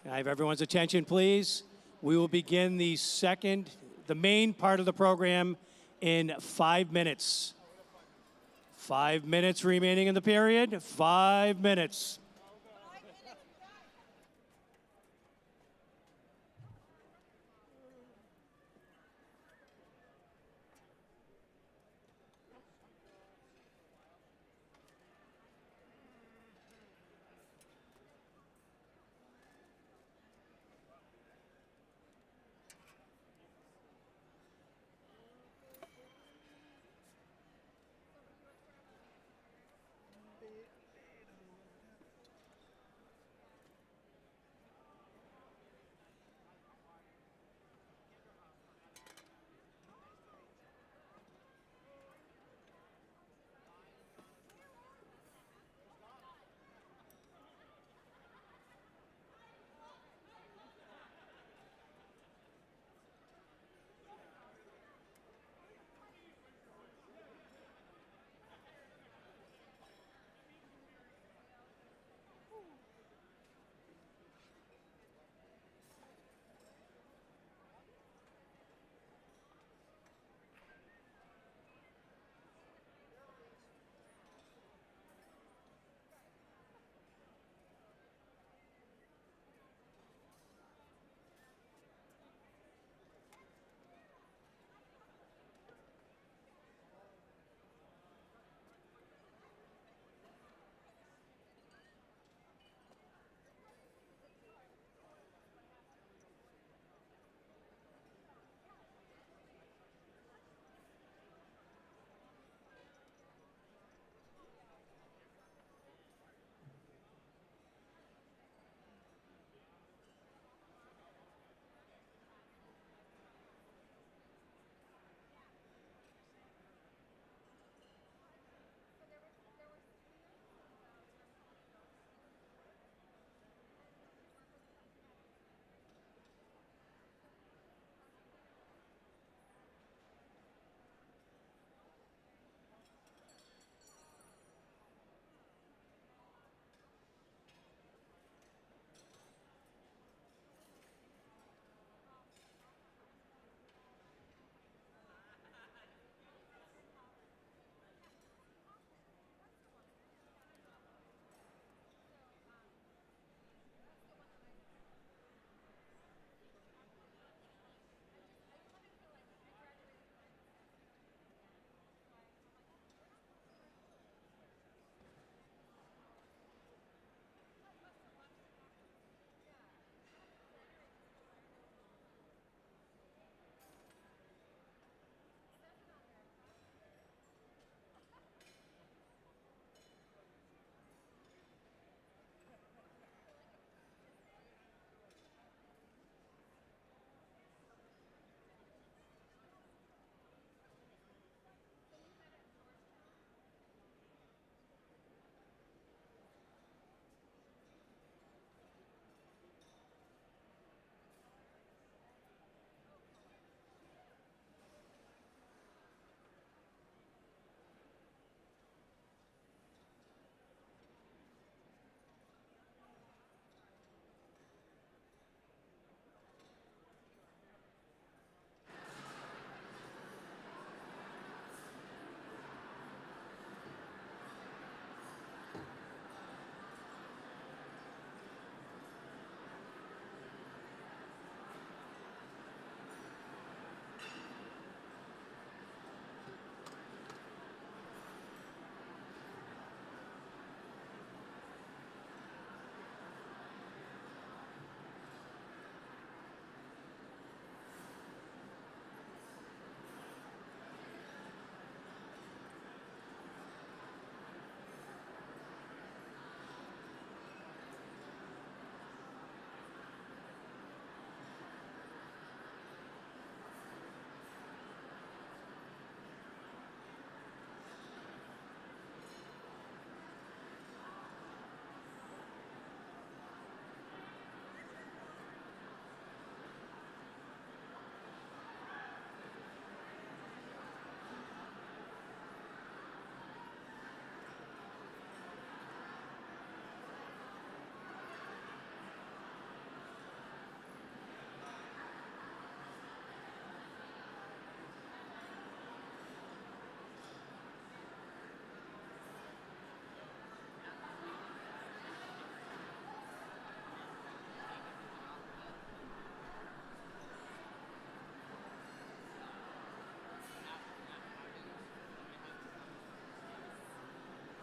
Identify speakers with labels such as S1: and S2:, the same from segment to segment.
S1: Can I have everyone's attention, please? We will begin the main part of the program in 5 minutes. 5 minutes remaining in the period. 5 minutes.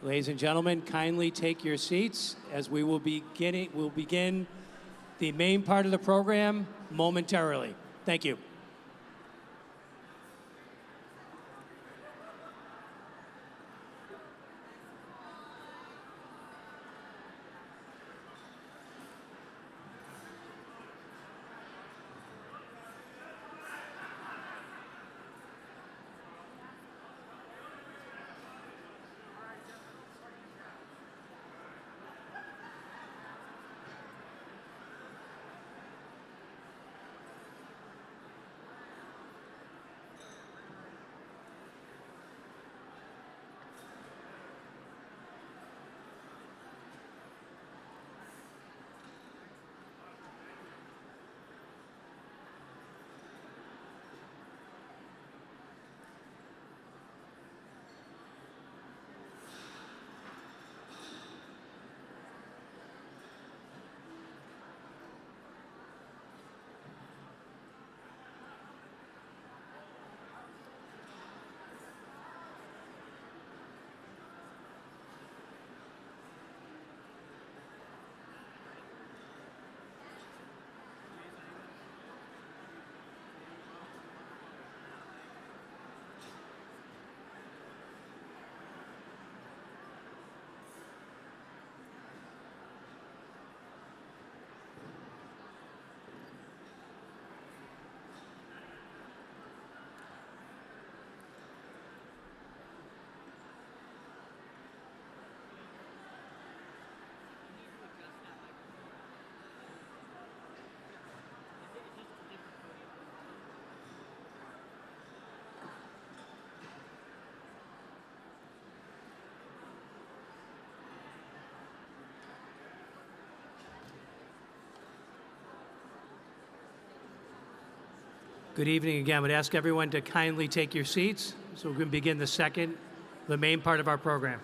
S1: Ladies and gentlemen, kindly take your seats as we'll begin the main part of the program momentarily. Thank you. Good evening again. I would ask everyone to kindly take your seats so we can begin the main part of our program.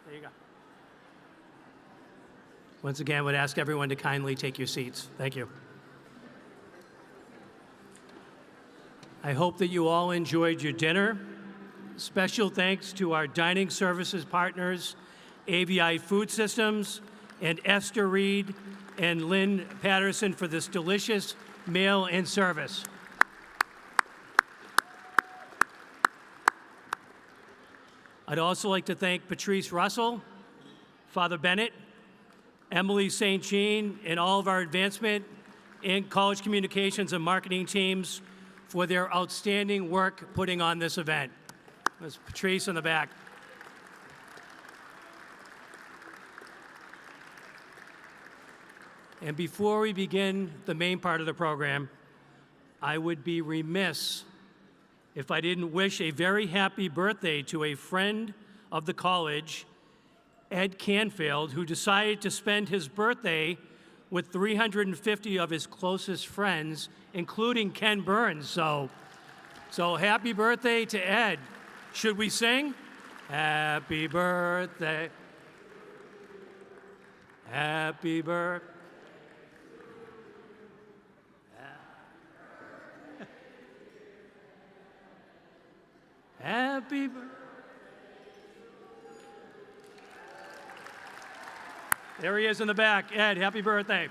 S1: There you go. Once again, I would ask everyone to kindly take your seats. Thank you. I hope that you all enjoyed your dinner. Special thanks to our dining services partners, AVI Food Systems, and Esther Reed and Lynn Patterson for this delicious meal and service. I'd also like to thank Patrice Russell, Father Bennett, Emily St. Jean, and all of our advancement and college communications and marketing teams for their outstanding work putting on this event. There's Patrice in the back. And before we begin the main part of the program, I would be remiss if I didn't wish a very happy birthday to a friend of the college, Ed Canfield, who decided to spend his birthday with 350 of his closest friends, including Ken Burns. So happy birthday to Ed. Should we sing? Happy birthday. Happy birthday. Happy birthday. There he is in the back. Ed, happy birthday.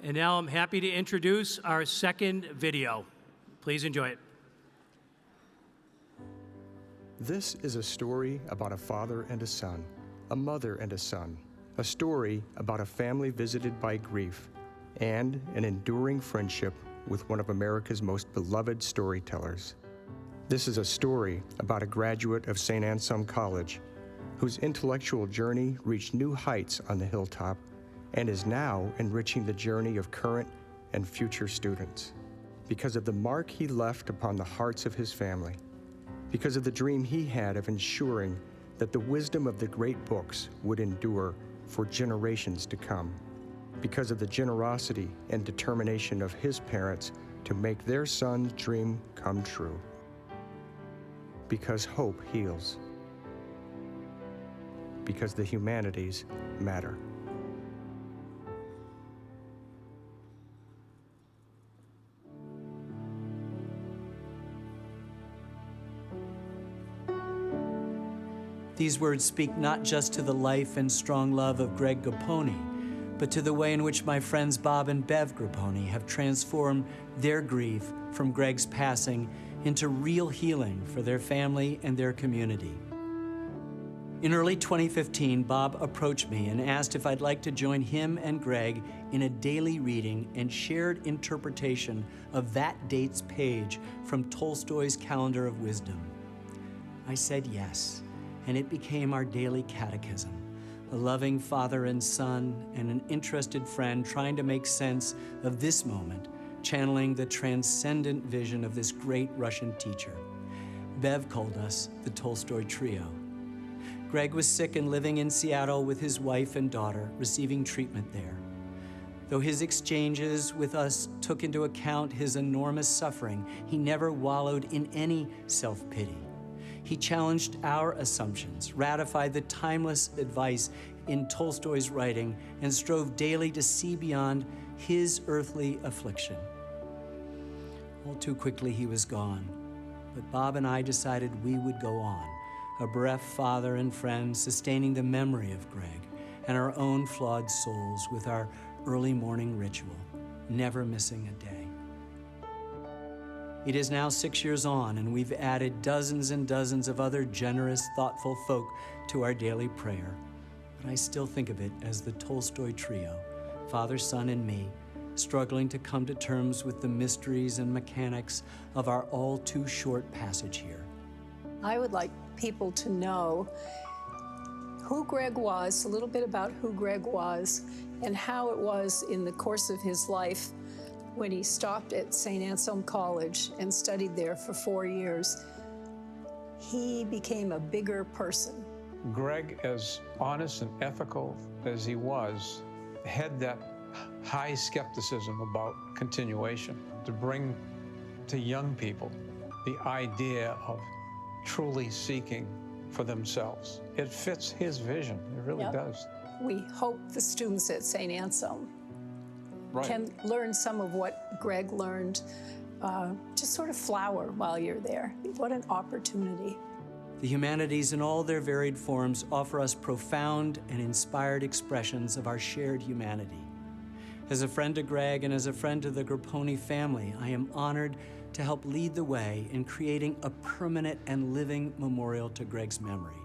S1: And now I'm happy to introduce our second video. Please enjoy it.
S2: This is a story about a father and a son, a mother and a son, a story about a family visited by grief, and an enduring friendship with one of America's most beloved storytellers. This is a story about a graduate of St. Anselm College whose intellectual journey reached new heights on the hilltop and is now enriching the journey of current and future students. Because of the mark he left upon the hearts of his family, because of the dream he had of ensuring that the wisdom of the great books would endure for generations to come, because of the generosity and determination of his parents to make their son's dream come true. Because hope heals. Because the humanities matter.
S3: These words speak not just to the life and strong love of Greg Grappone, but to the way in which my friends Bob and Bev Grappone have transformed their grief from Greg's passing into real healing for their family and their community. In early 2015, Bob approached me and asked if I'd like to join him and Greg in a daily reading and shared interpretation of that date's page from Tolstoy's Calendar of Wisdom. I said yes, and it became our daily catechism, a loving father and son and an interested friend trying to make sense of this moment, channeling the transcendent vision of this great Russian teacher. Bev called us the Tolstoy Trio. Greg was sick and living in Seattle with his wife and daughter, receiving treatment there. Though his exchanges with us took into account his enormous suffering, he never wallowed in any self-pity. He challenged our assumptions, ratified the timeless advice in Tolstoy's writing, and strove daily to see beyond his earthly affliction. All too quickly, he was gone, but Bob and I decided we would go on, a bereft father and friend sustaining the memory of Greg and our own flawed souls with our early morning ritual, never missing a day. It is now 6 years on, and we've added dozens and dozens of other generous, thoughtful folk to our daily prayer. But I still think of it as the Tolstoy Trio, Father, Son, and me, struggling to come to terms with the mysteries and mechanics of our all too short passage here.
S4: I would like people to know who Greg was, a little bit about who Greg was, and how it was in the course of his life when he stopped at St. Anselm College and studied there for 4 years. He became a bigger person.
S5: Greg, as honest and ethical as he was, had that high skepticism about continuation, to bring to young people the idea of truly seeking for themselves. It fits his vision, it really does.
S4: We hope the students at St. Anselm can learn some of what Greg learned, just sort of flower while you're there. What an opportunity.
S3: The humanities in all their varied forms offer us profound and inspired expressions of our shared humanity. As a friend to Greg and as a friend to the Grappone family, I am honored to help lead the way in creating a permanent and living memorial to Greg's memory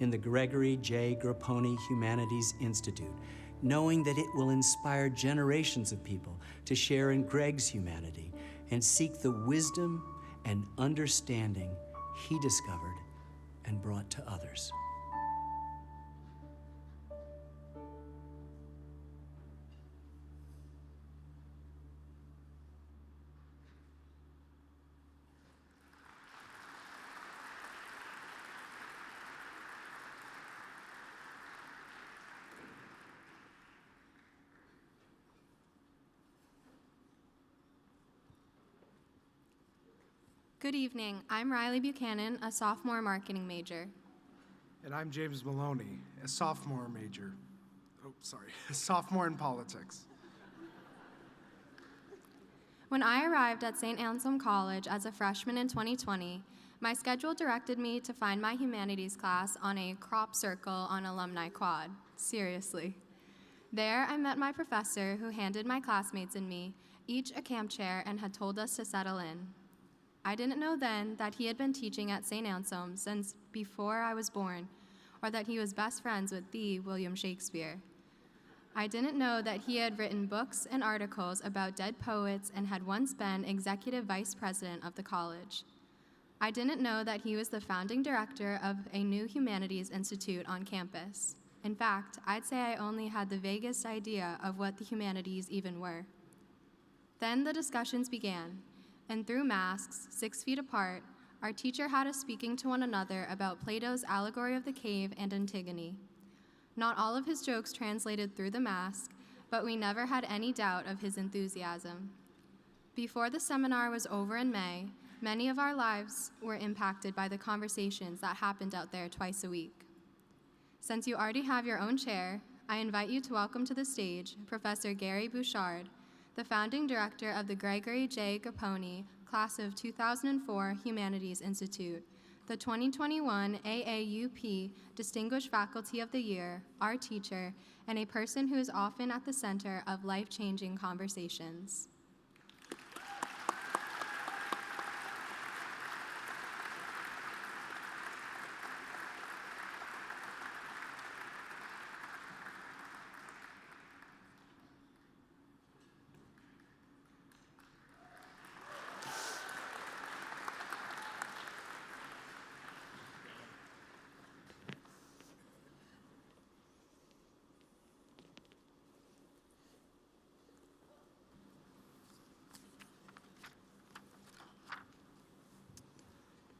S3: in the Gregory J. Grappone Humanities Institute, knowing that it will inspire generations of people to share in Greg's humanity and seek the wisdom and understanding he discovered and brought to others.
S6: Good evening. I'm Riley Buchanan, a sophomore marketing major.
S7: And I'm James Maloney, a sophomore major. A sophomore in politics.
S6: When I arrived at St. Anselm College as a freshman in 2020, my schedule directed me to find my humanities class on a crop circle on Alumni Quad. Seriously. There, I met my professor who handed my classmates and me each a camp chair and had told us to settle in. I didn't know then that he had been teaching at St. Anselm since before I was born, or that he was best friends with the William Shakespeare. I didn't know that he had written books and articles about dead poets and had once been executive vice president of the college. I didn't know that he was the founding director of a new Humanities Institute on campus. In fact, I'd say I only had the vaguest idea of what the humanities even were. Then the discussions began. And through masks, 6 feet apart, our teacher had us speaking to one another about Plato's allegory of the cave and Antigone. Not all of his jokes translated through the mask, but we never had any doubt of his enthusiasm. Before the seminar was over in May, many of our lives were impacted by the conversations that happened out there twice a week. Since you already have your own chair, I invite you to welcome to the stage Professor Gregory Bouchard, the founding director of the Gregory J. Grappone Class of 2004 Humanities Institute, the 2021 AAUP Distinguished Faculty of the Year, our teacher, and a person who is often at the center of life-changing conversations.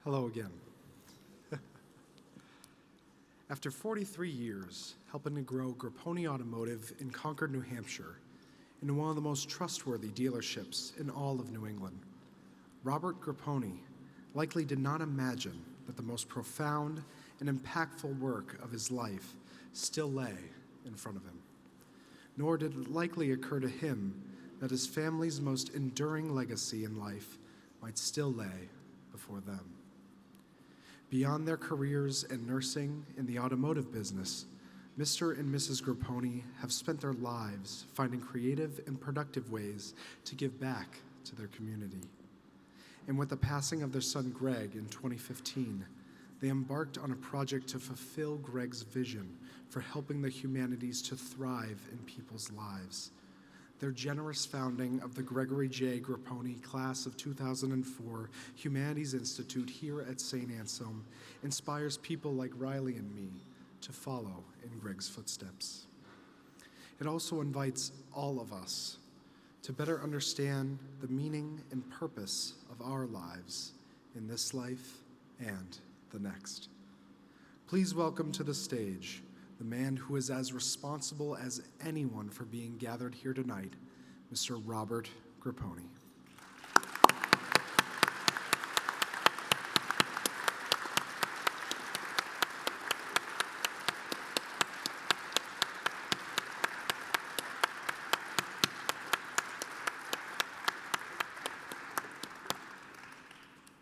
S7: Hello again. After 43 years helping to grow Grappone Automotive in Concord, New Hampshire, into one of the most trustworthy dealerships in all of New England, Robert Grappone likely did not imagine that the most profound and impactful work of his life still lay in front of him. Nor did it likely occur to him that his family's most enduring legacy in life might still lay before them. Beyond their careers in nursing and the automotive business, Mr. and Mrs. Grappone have spent their lives finding creative and productive ways to give back to their community. And with the passing of their son Greg in 2015, they embarked on a project to fulfill Greg's vision for helping the humanities to thrive in people's lives. Their generous founding of the Gregory J. Grappone class of 2004 Humanities Institute here at St. Anselm inspires people like Riley and me to follow in Greg's footsteps. It also invites all of us to better understand the meaning and purpose of our lives in this life and the next. Please welcome to the stage the man who is as responsible as anyone for being gathered here tonight, Mr. Robert Grappone.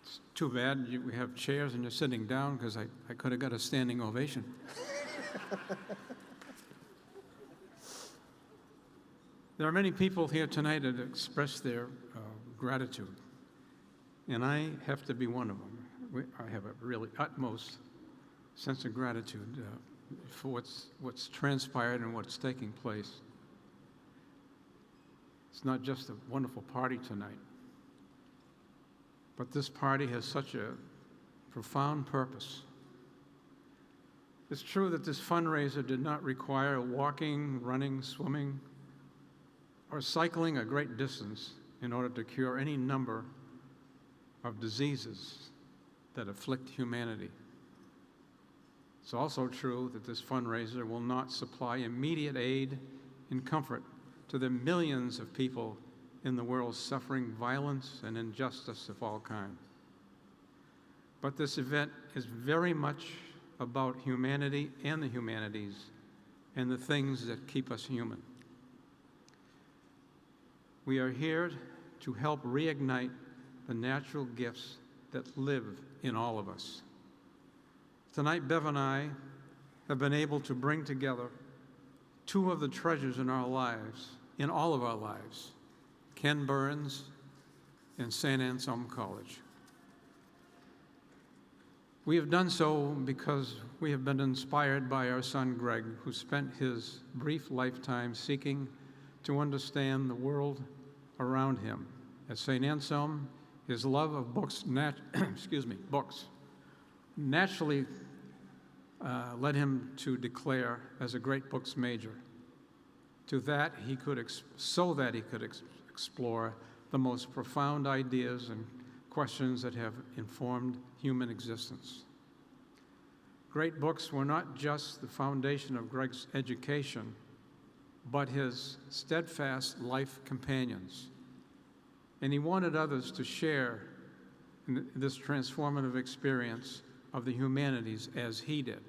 S5: It's too bad we have chairs and you're sitting down, because I could have got a standing ovation. There are many people here tonight that express their gratitude, and I have to be one of them. I have a really utmost sense of gratitude for what's transpired and what's taking place. It's not just a wonderful party tonight, but this party has such a profound purpose. It's true that this fundraiser did not require walking, running, swimming, or cycling a great distance in order to cure any number of diseases that afflict humanity. It's also true that this fundraiser will not supply immediate aid and comfort to the millions of people in the world suffering violence and injustice of all kinds. But this event is very much about humanity and the humanities and the things that keep us human. We are here to help reignite the natural gifts that live in all of us. Tonight, Bev and I have been able to bring together two of the treasures in our lives, in all of our lives, Ken Burns and St. Anselm College. We have done so because we have been inspired by our son Greg, who spent his brief lifetime seeking to understand the world around him. At St. Anselm, his love of books, books naturally led him to declare as a great books major, so that he could explore the most profound ideas and questions that have informed human existence. Great books were not just the foundation of Greg's education, but his steadfast life companions. And he wanted others to share in this transformative experience of the humanities as he did.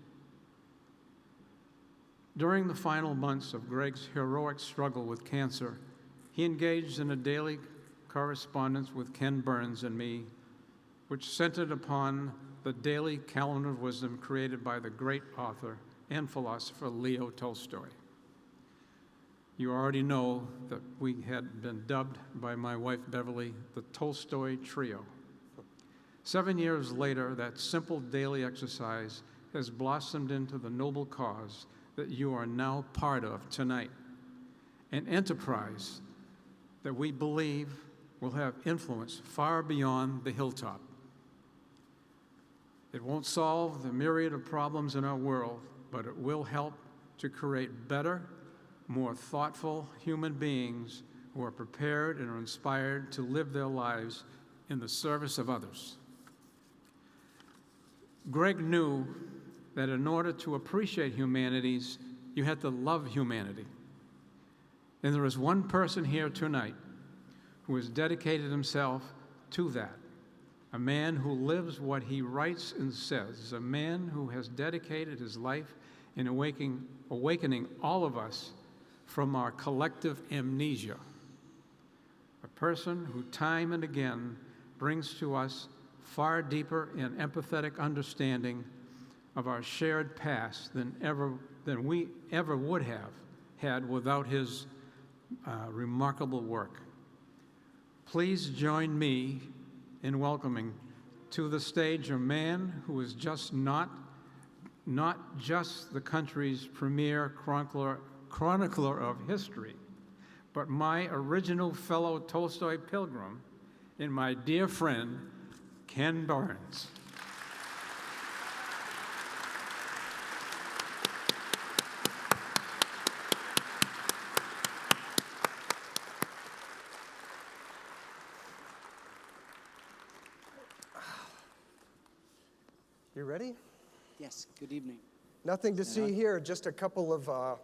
S5: During the final months of Greg's heroic struggle with cancer, he engaged in a daily correspondence with Ken Burns and me, which centered upon the daily calendar of wisdom created by the great author and philosopher Leo Tolstoy. You already know that we had been dubbed by my wife Beverly the Tolstoy Trio. 7 years later, that simple daily exercise has blossomed into the noble cause that you are now part of tonight, an enterprise that we believe will have influence far beyond the hilltop. It won't solve the myriad of problems in our world, but it will help to create better, more thoughtful human beings who are prepared and are inspired to live their lives in the service of others. Greg knew that in order to appreciate humanities, you had to love humanity. And there is one person here tonight who has dedicated himself to that, a man who lives what he writes and says, a man who has dedicated his life in awakening all of us from our collective amnesia, a person who time and again brings to us far deeper and empathetic understanding of our shared past than we ever would have had without his remarkable work. Please join me in welcoming to the stage a man who is just not just the country's premier chronicler of history, but my original fellow Tolstoy pilgrim and my dear friend, Ken Barnes.
S2: You ready?
S3: Yes, good evening.
S2: Nothing to see here, just a couple of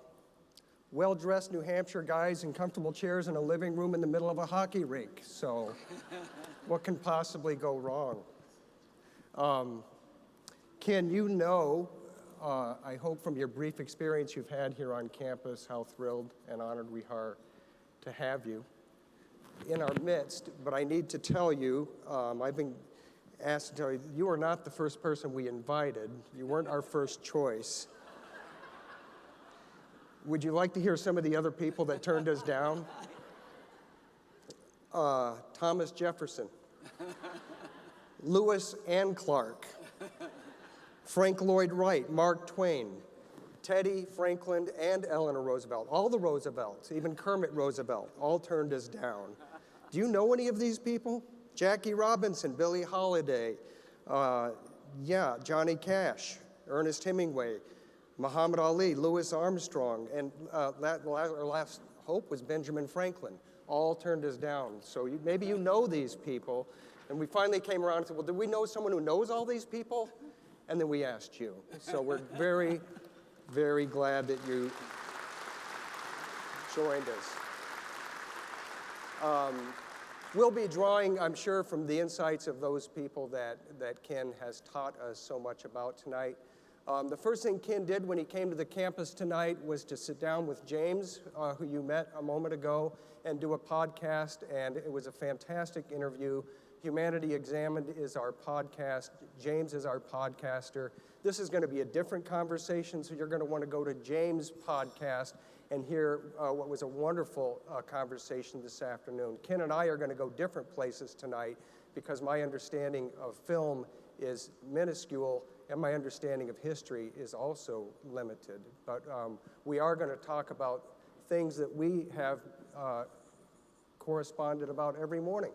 S2: well-dressed New Hampshire guys in comfortable chairs in a living room in the middle of a hockey rink. So what can possibly go wrong? Ken, you know, I hope from your brief experience you've had here on campus, how thrilled and honored we are to have you in our midst. But I need to tell you, I've been asked to tell you, you are not the first person we invited. You weren't our first choice. Would you like to hear some of the other people that turned us down? Thomas Jefferson, Lewis and Clark, Frank Lloyd Wright, Mark Twain, Teddy, Franklin, and Eleanor Roosevelt. All the Roosevelts, even Kermit Roosevelt, all turned us down. Do you know any of these people? Jackie Robinson, Billie Holiday, Johnny Cash, Ernest Hemingway, Muhammad Ali, Louis Armstrong, and our last hope was Benjamin Franklin. All turned us down. So maybe you know these people. And we finally came around and said, well, do we know someone who knows all these people? And then we asked you. So we're very, very glad that you joined us. We'll be drawing, I'm sure, from the insights of those people that Ken has taught us so much about tonight. The first thing Ken did when he came to the campus tonight was to sit down with James, who you met a moment ago, and do a podcast, and it was a fantastic interview. Humanity Examined is our podcast. James is our podcaster. This is going to be a different conversation, so you're going to want to go to James' podcast and hear what was a wonderful conversation this afternoon. Ken and I are going to go different places tonight because my understanding of film is minuscule and my understanding of history is also limited. But we are going to talk about things that we have corresponded about every morning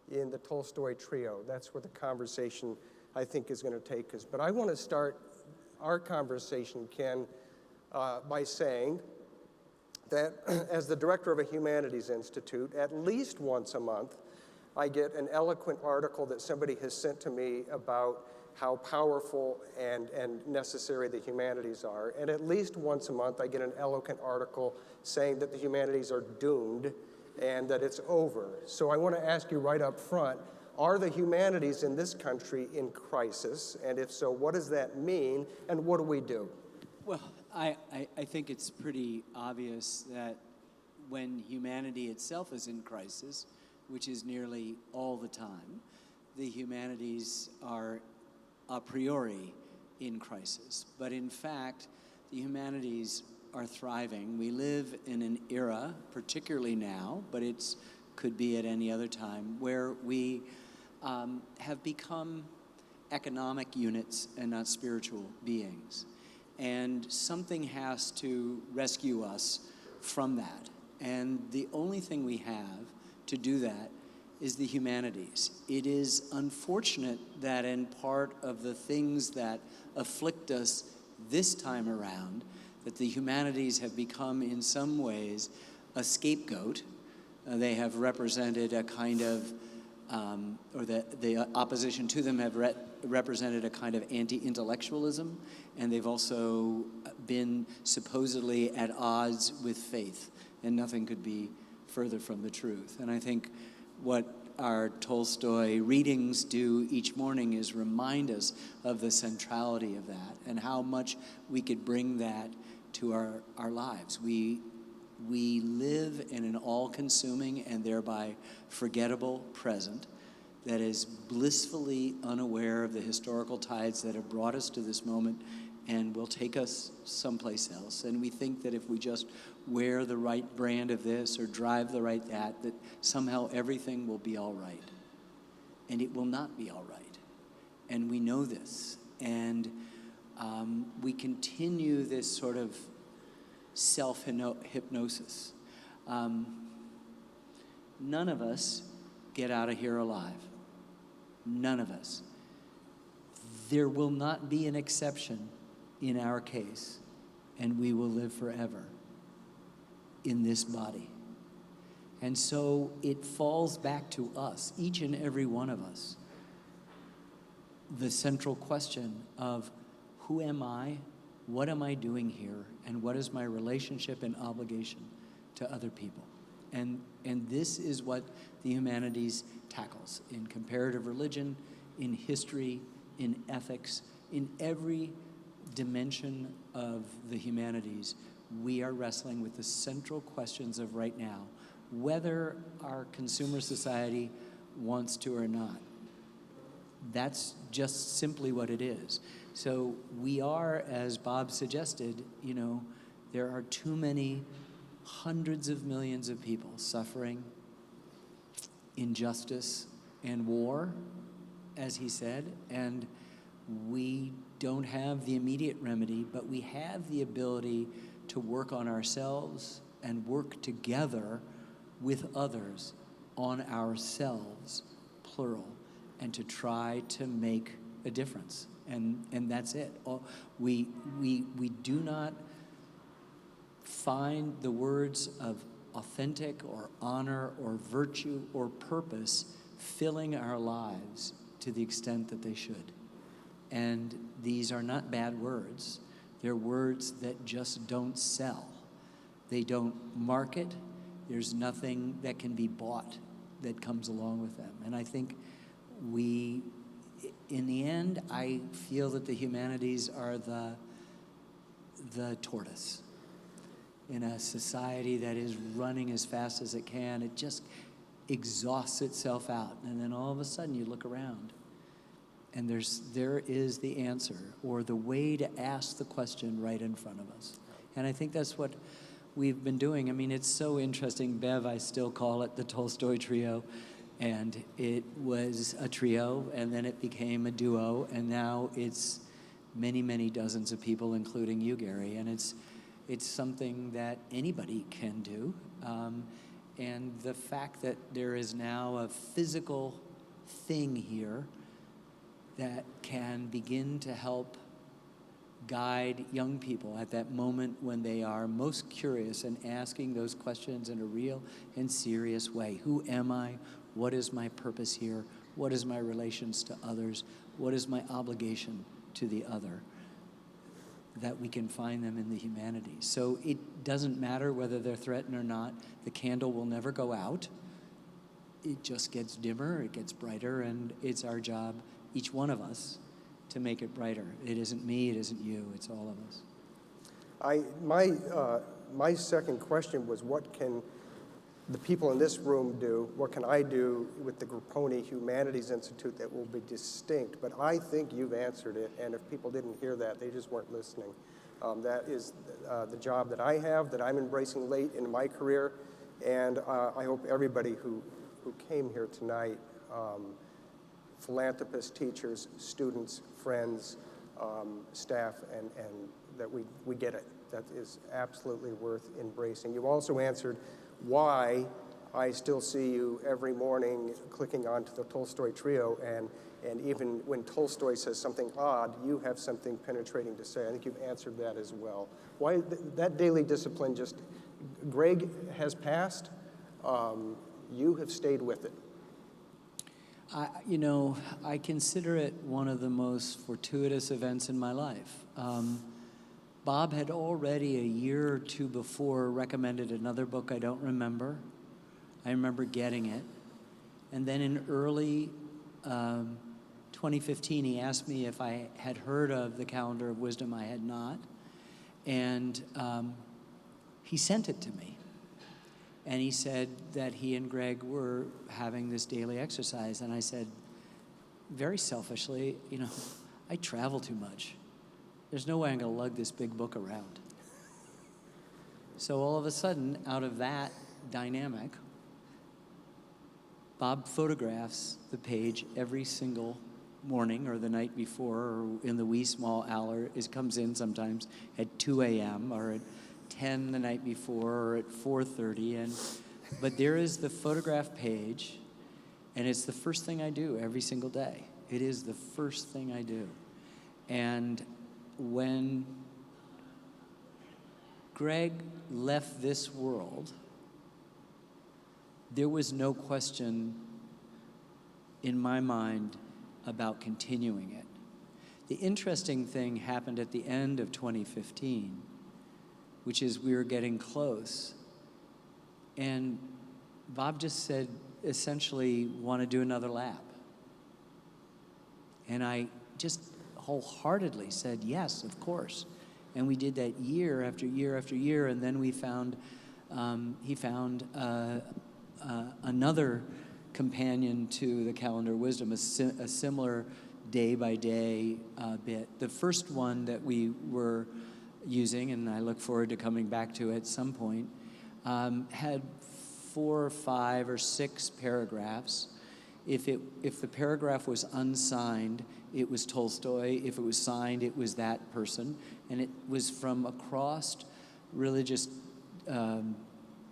S2: in the Tolstoy Trio. That's where the conversation, I think, is going to take us. But I want to start our conversation, Ken, by saying that as the director of a Humanities Institute, at least once a month, I get an eloquent article that somebody has sent to me about how powerful and necessary the humanities are. And at least once a month, I get an eloquent article saying that the humanities are doomed and that it's over. So I want to ask you right up front, are the humanities in this country in crisis? And if so, what does that mean, and what do we do?
S3: Well, I think it's pretty obvious that when humanity itself is in crisis, which is nearly all the time, the humanities are a priori in crisis. But in fact, the humanities are thriving. We live in an era, particularly now, but it could be at any other time, where we have become economic units and not spiritual beings. And something has to rescue us from that. And the only thing we have to do that is the humanities. It is unfortunate that in part of the things that afflict us this time around, that the humanities have become in some ways a scapegoat. They have represented a kind of, or the opposition to them have represented a kind of anti-intellectualism, and they've also been supposedly at odds with faith, and nothing could be further from the truth. And I think what our Tolstoy readings do each morning is remind us of the centrality of that and how much we could bring that to our lives. We live in an all-consuming and thereby forgettable present that is blissfully unaware of the historical tides that have brought us to this moment and will take us someplace else. And we think that if we just wear the right brand of this or drive the right that somehow everything will be all right. And it will not be all right. And we know this. And we continue this sort of self-hypnosis. None of us get out of here alive. None of us. There will not be an exception in our case, and we will live forever in this body. And so it falls back to us, each and every one of us, the central question of who am I, what am I doing here, and what is my relationship and obligation to other people? And this is what the humanities tackles in comparative religion, in history, in ethics, in every dimension of the humanities. We are wrestling with the central questions of right now, whether our consumer society wants to or not. That's just simply what it is. So we are, as Bob suggested, there are too many hundreds of millions of people suffering injustice and war, as he said, and we don't have the immediate remedy, but we have the ability to work on ourselves and work together with others on ourselves, plural, and to try to make a difference. And that's it. We do not find the words of authentic or honor or virtue or purpose filling our lives to the extent that they should. And these are not bad words. They're words that just don't sell. They don't market. There's nothing that can be bought that comes along with them. And I think in the end, I feel that the humanities are the tortoise. In a society that is running as fast as it can, it just exhausts itself out. And then all of a sudden you look around and there is the answer or the way to ask the question right in front of us. And I think that's what we've been doing. I mean, it's so interesting. Bev, I still call it the Tolstoy Trio. And it was a trio, and then it became a duo, and now it's many, many dozens of people, including you, Gary. And it's something that anybody can do. And the fact that there is now a physical thing here that can begin to help guide young people at that moment when they are most curious and asking those questions in a real and serious way. Who am I? What is my purpose here? What is my relations to others? What is my obligation to the other? That we can find them in the humanities. So it doesn't matter whether they're threatened or not. The candle will never go out. It just gets dimmer, it gets brighter, and it's our job, each one of us, to make it brighter. It isn't me, it isn't you, it's all of us.
S2: My second question was, what can the people in this room do? What can I do with the Grappone Humanities Institute that will be distinct? But I think you've answered it, and if people didn't hear that, they just weren't listening. That is the job that I have, that I'm embracing late in my career, and I hope everybody who came here tonight, philanthropists, teachers, students, friends, staff, and that we get it. That is absolutely worth embracing. You also answered why I still see you every morning clicking onto the Tolstoy trio, and even when Tolstoy says something odd, you have something penetrating to say. I think you've answered that as well. Why that daily discipline just, Greg has passed, you have stayed with it.
S3: I consider it one of the most fortuitous events in my life. Bob had already a year or two before recommended another book I don't remember. I remember getting it. And then in early 2015, he asked me if I had heard of the Calendar of Wisdom. I had not. And he sent it to me. And he said that he and Greg were having this daily exercise. And I said, very selfishly, I travel too much. There's no way I'm going to lug this big book around. So all of a sudden, out of that dynamic, Bob photographs the page every single morning or the night before or in the wee small hour. It comes in sometimes at 2 a.m. or at 10 the night before or at 4:30. But there is the photograph page, and it's the first thing I do every single day. It is the first thing I do. And when Greg left this world, there was no question in my mind about continuing it. The interesting thing happened at the end of 2015, which is we were getting close. And Bob just said, essentially, want to do another lap. And I just wholeheartedly said, yes, of course. And we did that year after year after year, and then we found, he found another companion to the Calendar of Wisdom, a similar day-by-day bit. The first one that we were using, and I look forward to coming back to at some point, had 4 or 5 or 6 paragraphs. If the paragraph was unsigned, it was Tolstoy. If it was signed, it was that person. And it was from across religious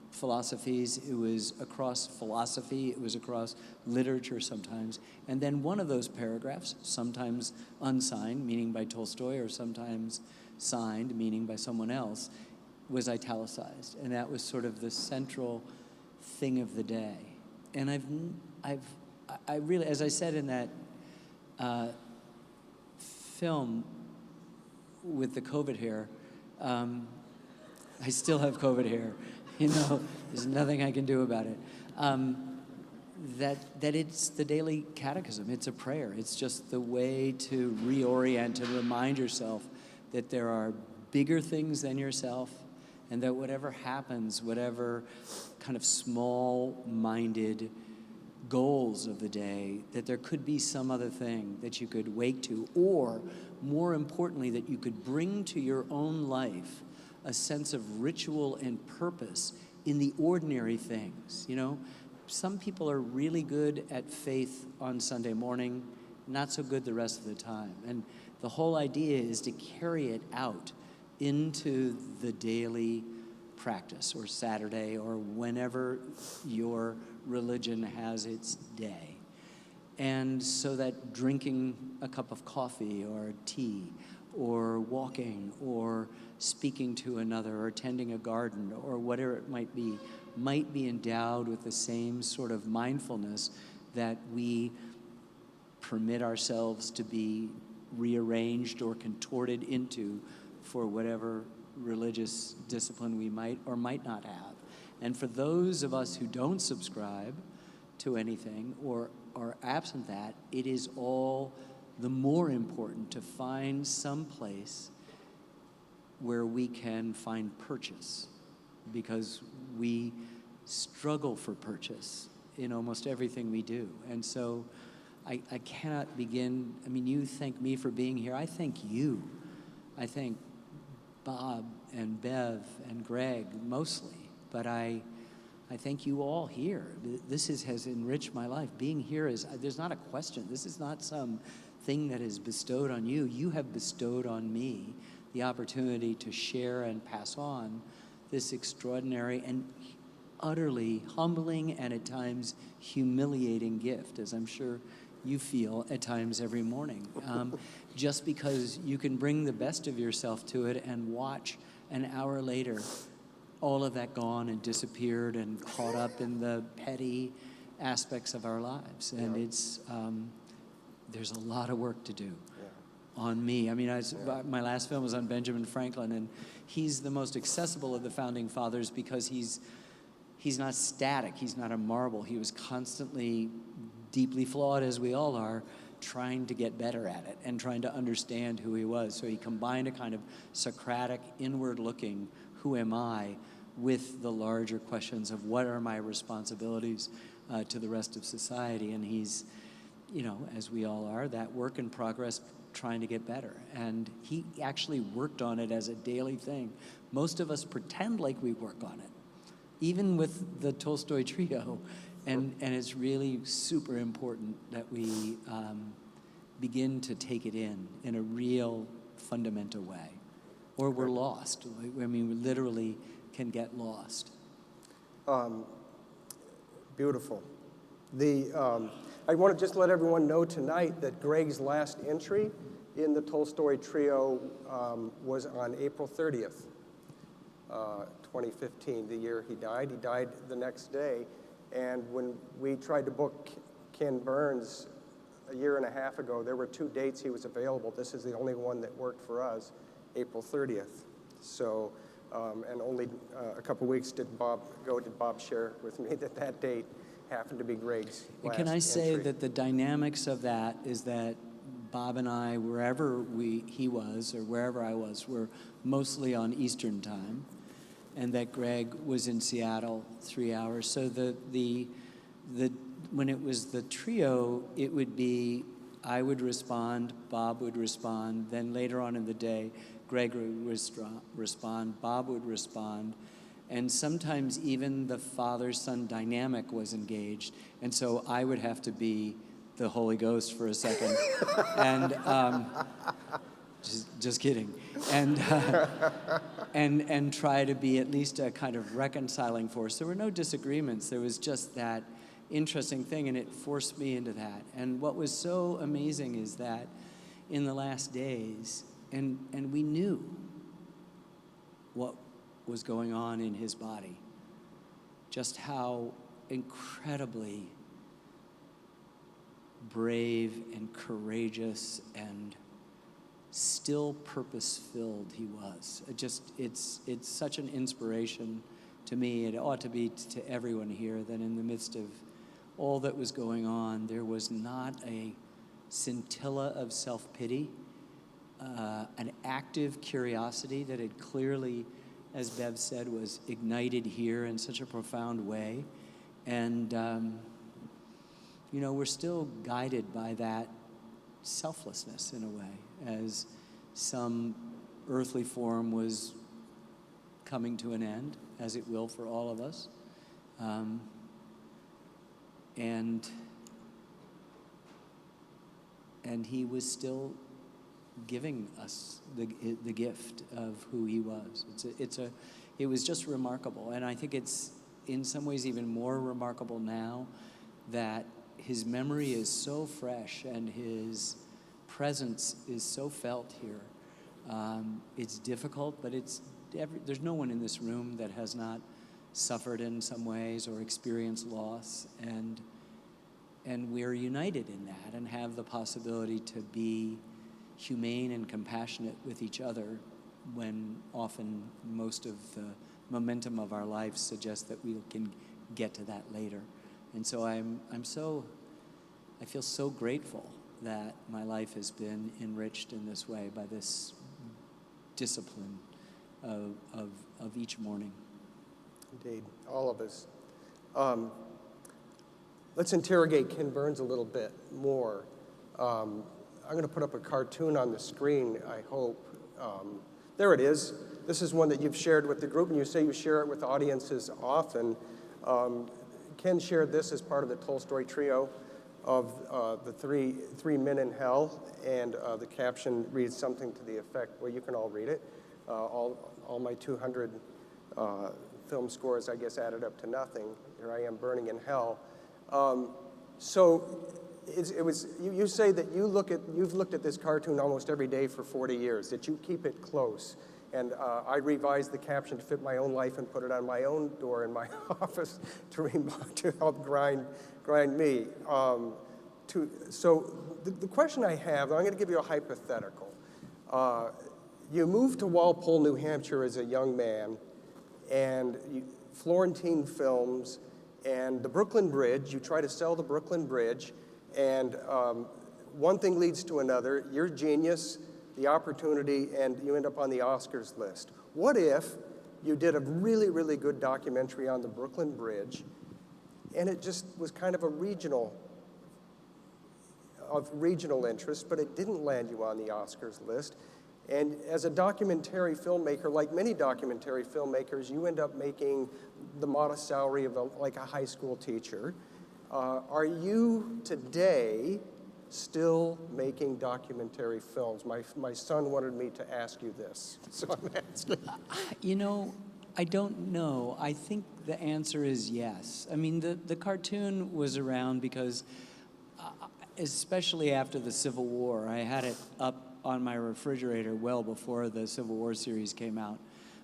S3: philosophies. It was across philosophy. It was across literature sometimes. And then one of those paragraphs, sometimes unsigned, meaning by Tolstoy, or sometimes signed, meaning by someone else, was italicized. And that was sort of the central thing of the day. And I really, as I said in that film with the COVID hair, I still have COVID hair. There's nothing I can do about it. That it's the daily catechism. It's a prayer. It's just the way to reorient and remind yourself that there are bigger things than yourself, and that whatever happens, whatever kind of small-minded goals of the day, that there could be some other thing that you could wake to, or more importantly, that you could bring to your own life a sense of ritual and purpose in the ordinary things. Some people are really good at faith on Sunday morning, not so good the rest of the time. And the whole idea is to carry it out into the daily practice, or Saturday, or whenever your religion has its day. And so that drinking a cup of coffee or tea, or walking, or speaking to another, or tending a garden, or whatever it might be endowed with the same sort of mindfulness that we permit ourselves to be rearranged or contorted into for whatever religious discipline we might or might not have. And for those of us who don't subscribe to anything or are absent that, it is all the more important to find some place where we can find purchase, because we struggle for purchase in almost everything we do. And so I cannot begin, I mean, you thank me for being here. I thank you. I thank Bob and Bev and Greg mostly, but I thank you all here. This has enriched my life. Being here is, there's not a question. This is not some thing that is bestowed on you. You have bestowed on me the opportunity to share and pass on this extraordinary and utterly humbling and at times humiliating gift, as I'm sure you feel at times every morning. Just because you can bring the best of yourself to it and watch an hour later all of that gone and disappeared and caught up in the petty aspects of our lives. And it's, there's a lot of work to do on me. I mean, my last film was on Benjamin Franklin, and he's the most accessible of the founding fathers because he's not static, he's not a marble. He was constantly deeply flawed, as we all are, trying to get better at it and trying to understand who he was. So he combined a kind of Socratic, inward-looking, who am I, with the larger questions of what are my responsibilities to the rest of society. And he's, you know, as we all are, that work in progress trying to get better. And he actually worked on it as a daily thing. Most of us pretend like we work on it, even with the Tolstoy trio. And it's really super important that we begin to take it in a real fundamental way, or we're lost. I mean, we literally can get lost.
S2: Beautiful. I want to just let everyone know tonight that Greg's last entry in the Tolstoy trio was on April 30th, 2015, the year he died. He died the next day. And when we tried to book Ken Burns a year and a half ago, there were 2 dates he was available. This is the only one that worked for us, April 30th. So, and only a couple weeks did Bob share with me that date happened to be Greg's last
S3: Can I say
S2: entry.
S3: that the dynamics of that is that Bob and I, wherever he was or wherever I was, were mostly on Eastern time, and that Greg was in Seattle 3 hours. So when it was the trio, it would be I would respond, Bob would respond, then later on in the day, Gregory would respond, Bob would respond, and sometimes even the father-son dynamic was engaged, and so I would have to be the Holy Ghost for a second, and just kidding, and try to be at least a kind of reconciling force. There were no disagreements. There was just that interesting thing, and it forced me into that. And what was so amazing is that in the last days, and we knew what was going on in his body, just how incredibly brave and courageous and still purpose-filled he was. It's such an inspiration to me. It ought to be to everyone here that in the midst of all that was going on, there was not a scintilla of self-pity, an active curiosity that had clearly, as Bev said, was ignited here in such a profound way. And, you know, we're still guided by that selflessness in a way, as some earthly form was coming to an end, as it will for all of us. And he was still giving us the gift of who he was. It was just remarkable, and I think it's in some ways even more remarkable now that his memory is so fresh and his presence is so felt here. It's difficult, but there's no one in this room that has not suffered in some ways or experienced loss, and we're united in that and have the possibility to be humane and compassionate with each other when often most of the momentum of our lives suggests that we can get to that later. And so I feel so grateful that my life has been enriched in this way by this discipline of each morning.
S2: Indeed, all of us. Let's interrogate Ken Burns a little bit more. I'm going to put up a cartoon on the screen, I hope. There it is. This is one that you've shared with the group, and you say you share it with audiences often. Ken shared this as part of the Tolstoy trio of the three Men in Hell, and the caption reads something to the effect, well, you can all read it. All my 200 film scores, I guess, added up to nothing. Here I am burning in hell. So you say that you've looked at this cartoon almost every day for 40 years, that you keep it close. And I revised the caption to fit my own life and put it on my own door in my office to help grind me. So the question I have, I'm going to give you a hypothetical. You moved to Walpole, New Hampshire as a young man, and Florentine Films, and the Brooklyn Bridge, you try to sell the Brooklyn Bridge, and one thing leads to another, your genius, the opportunity, and you end up on the Oscars list. What if you did a really, really good documentary on the Brooklyn Bridge, and it just was kind of regional interest, but it didn't land you on the Oscars list? And as a documentary filmmaker, like many documentary filmmakers, you end up making the modest salary of like a high school teacher. Are you today still making documentary films? My son wanted me to ask you this, so I'm asking.
S3: You know, I don't know. I think the answer is yes. I mean, the cartoon was around because, especially after the Civil War, I had it up on my refrigerator well before the Civil War series came out.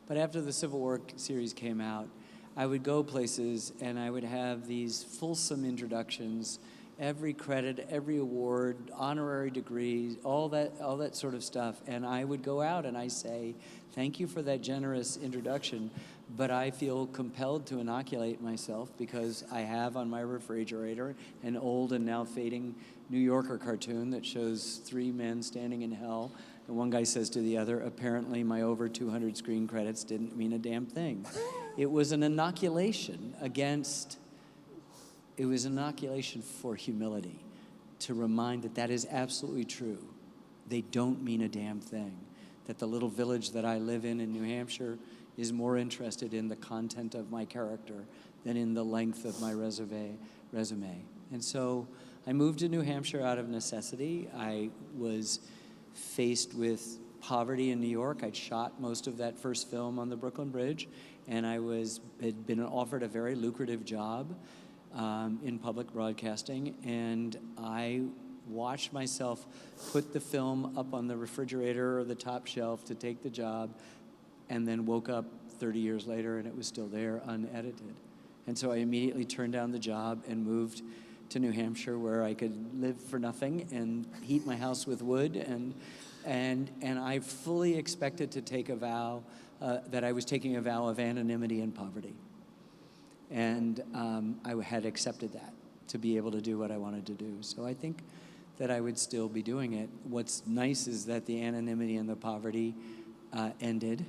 S3: But after the Civil War series came out, I would go places and I would have these fulsome introductions, every credit, every award, honorary degrees, all that sort of stuff. And I would go out and I say, thank you for that generous introduction, but I feel compelled to inoculate myself because I have on my refrigerator an old and now fading New Yorker cartoon that shows three men standing in hell. And one guy says to the other, apparently my over 200 screen credits didn't mean a damn thing. It was an inoculation for humility, to remind that is absolutely true. They don't mean a damn thing. That the little village that I live in New Hampshire is more interested in the content of my character than in the length of my resume. And so I moved to New Hampshire out of necessity. I was faced with poverty in New York. I'd shot most of that first film on the Brooklyn Bridge, and had been offered a very lucrative job in public broadcasting, and I watched myself put the film up on the refrigerator or the top shelf to take the job, and then woke up 30 years later and it was still there, unedited. And so I immediately turned down the job and moved to New Hampshire, where I could live for nothing and heat my house with wood, and I fully expected to take a vow that I was taking a vow of anonymity and poverty. And I had accepted that, to be able to do what I wanted to do. So I think that I would still be doing it. What's nice is that the anonymity and the poverty ended,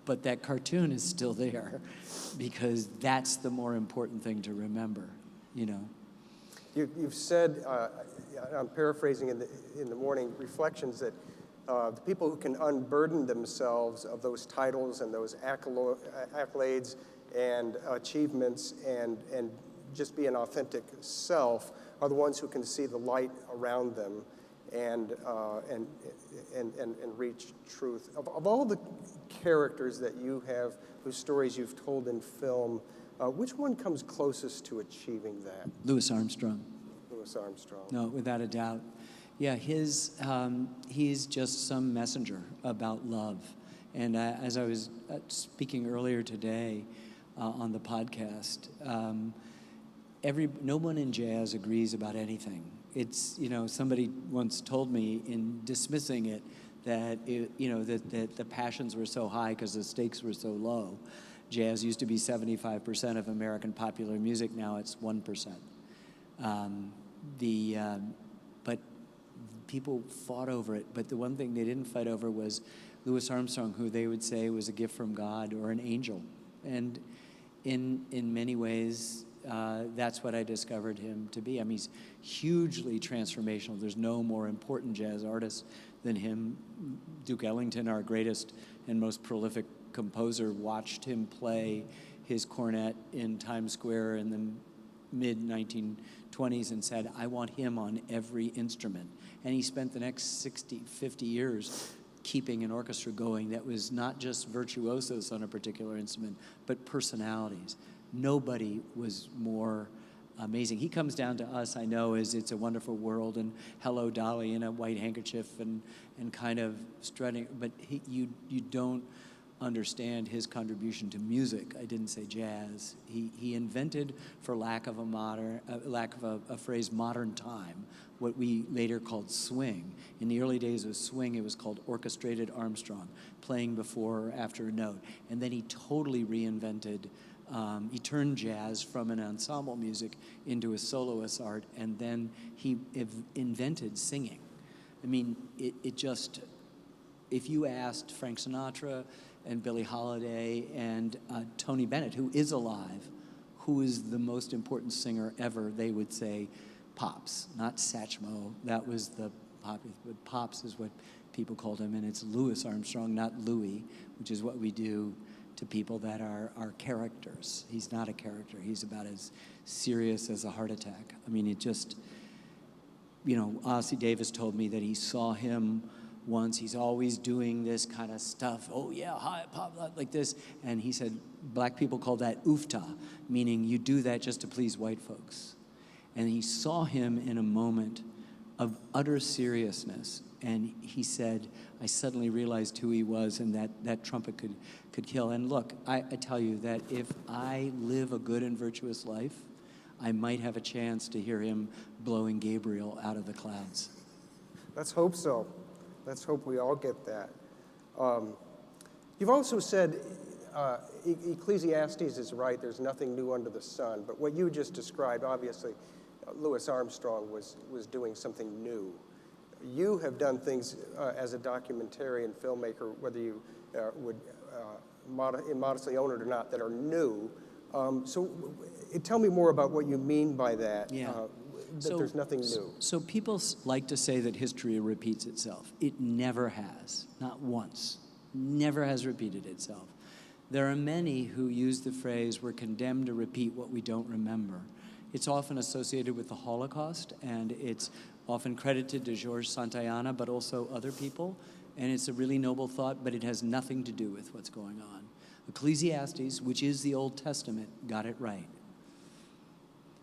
S3: but that cartoon is still there, because that's the more important thing to remember, you know.
S2: You've said, I'm paraphrasing in the morning reflections, that the people who can unburden themselves of those titles and those accolades and achievements and just be an authentic self are the ones who can see the light around them and reach truth. Of all the characters that you have, whose stories you've told in film, which one comes closest to achieving that?
S3: Louis Armstrong.
S2: Louis Armstrong.
S3: No, without a doubt. Yeah, he's just some messenger about love. And as I was speaking earlier today on the podcast, no one in jazz agrees about anything. It's, you know, somebody once told me in dismissing it that that the passions were so high because the stakes were so low. Jazz used to be 75% of American popular music. Now it's 1%. But people fought over it. But the one thing they didn't fight over was Louis Armstrong, who they would say was a gift from God or an angel. And in many ways, that's what I discovered him to be. I mean, he's hugely transformational. There's no more important jazz artist than him. Duke Ellington, our greatest and most prolific composer, watched him play his cornet in Times Square in the mid-1920s and said, I want him on every instrument. And he spent the next 60, 50 years keeping an orchestra going that was not just virtuosos on a particular instrument, but personalities. Nobody was more amazing. He comes down to us, I know, as It's a Wonderful World and Hello Dolly in a white handkerchief and kind of strutting, but you don't understand his contribution to music. I didn't say jazz. He invented, for lack of a phrase, modern time, what we later called swing. In the early days of swing, it was called orchestrated Armstrong, playing before or after a note. And then he totally reinvented, he turned jazz from an ensemble music into a soloist art, and then he invented singing. I mean, it just, if you asked Frank Sinatra and Billie Holiday and Tony Bennett, who is alive, who is the most important singer ever, they would say Pops, not Satchmo. That was the pop, but Pops is what people called him, and it's Louis Armstrong, not Louis, which is what we do to people that are characters. He's not a character. He's about as serious as a heart attack. I mean, it just, you know, Ossie Davis told me that he saw him once. He's always doing this kind of stuff. Oh yeah, hi, pop, like this. And he said, black people call that oofta, meaning you do that just to please white folks. And he saw him in a moment of utter seriousness. And he said, I suddenly realized who he was, and that trumpet could kill. And look, I tell you that if I live a good and virtuous life, I might have a chance to hear him blowing Gabriel out of the clouds.
S2: Let's hope so. Let's hope we all get that. You've also said Ecclesiastes is right, there's nothing new under the sun. But what you just described, obviously, Louis Armstrong was doing something new. You have done things as a documentarian filmmaker, whether you would immodestly own it or not, that are new. So tell me more about what you mean by that.
S3: Yeah.
S2: That there's nothing new.
S3: So people like to say that history repeats itself. It never has, not once. Never has repeated itself. There are many who use the phrase, we're condemned to repeat what we don't remember. It's often associated with the Holocaust, and it's often credited to George Santayana, but also other people. And it's a really noble thought, but it has nothing to do with what's going on. Ecclesiastes, which is the Old Testament, got it right.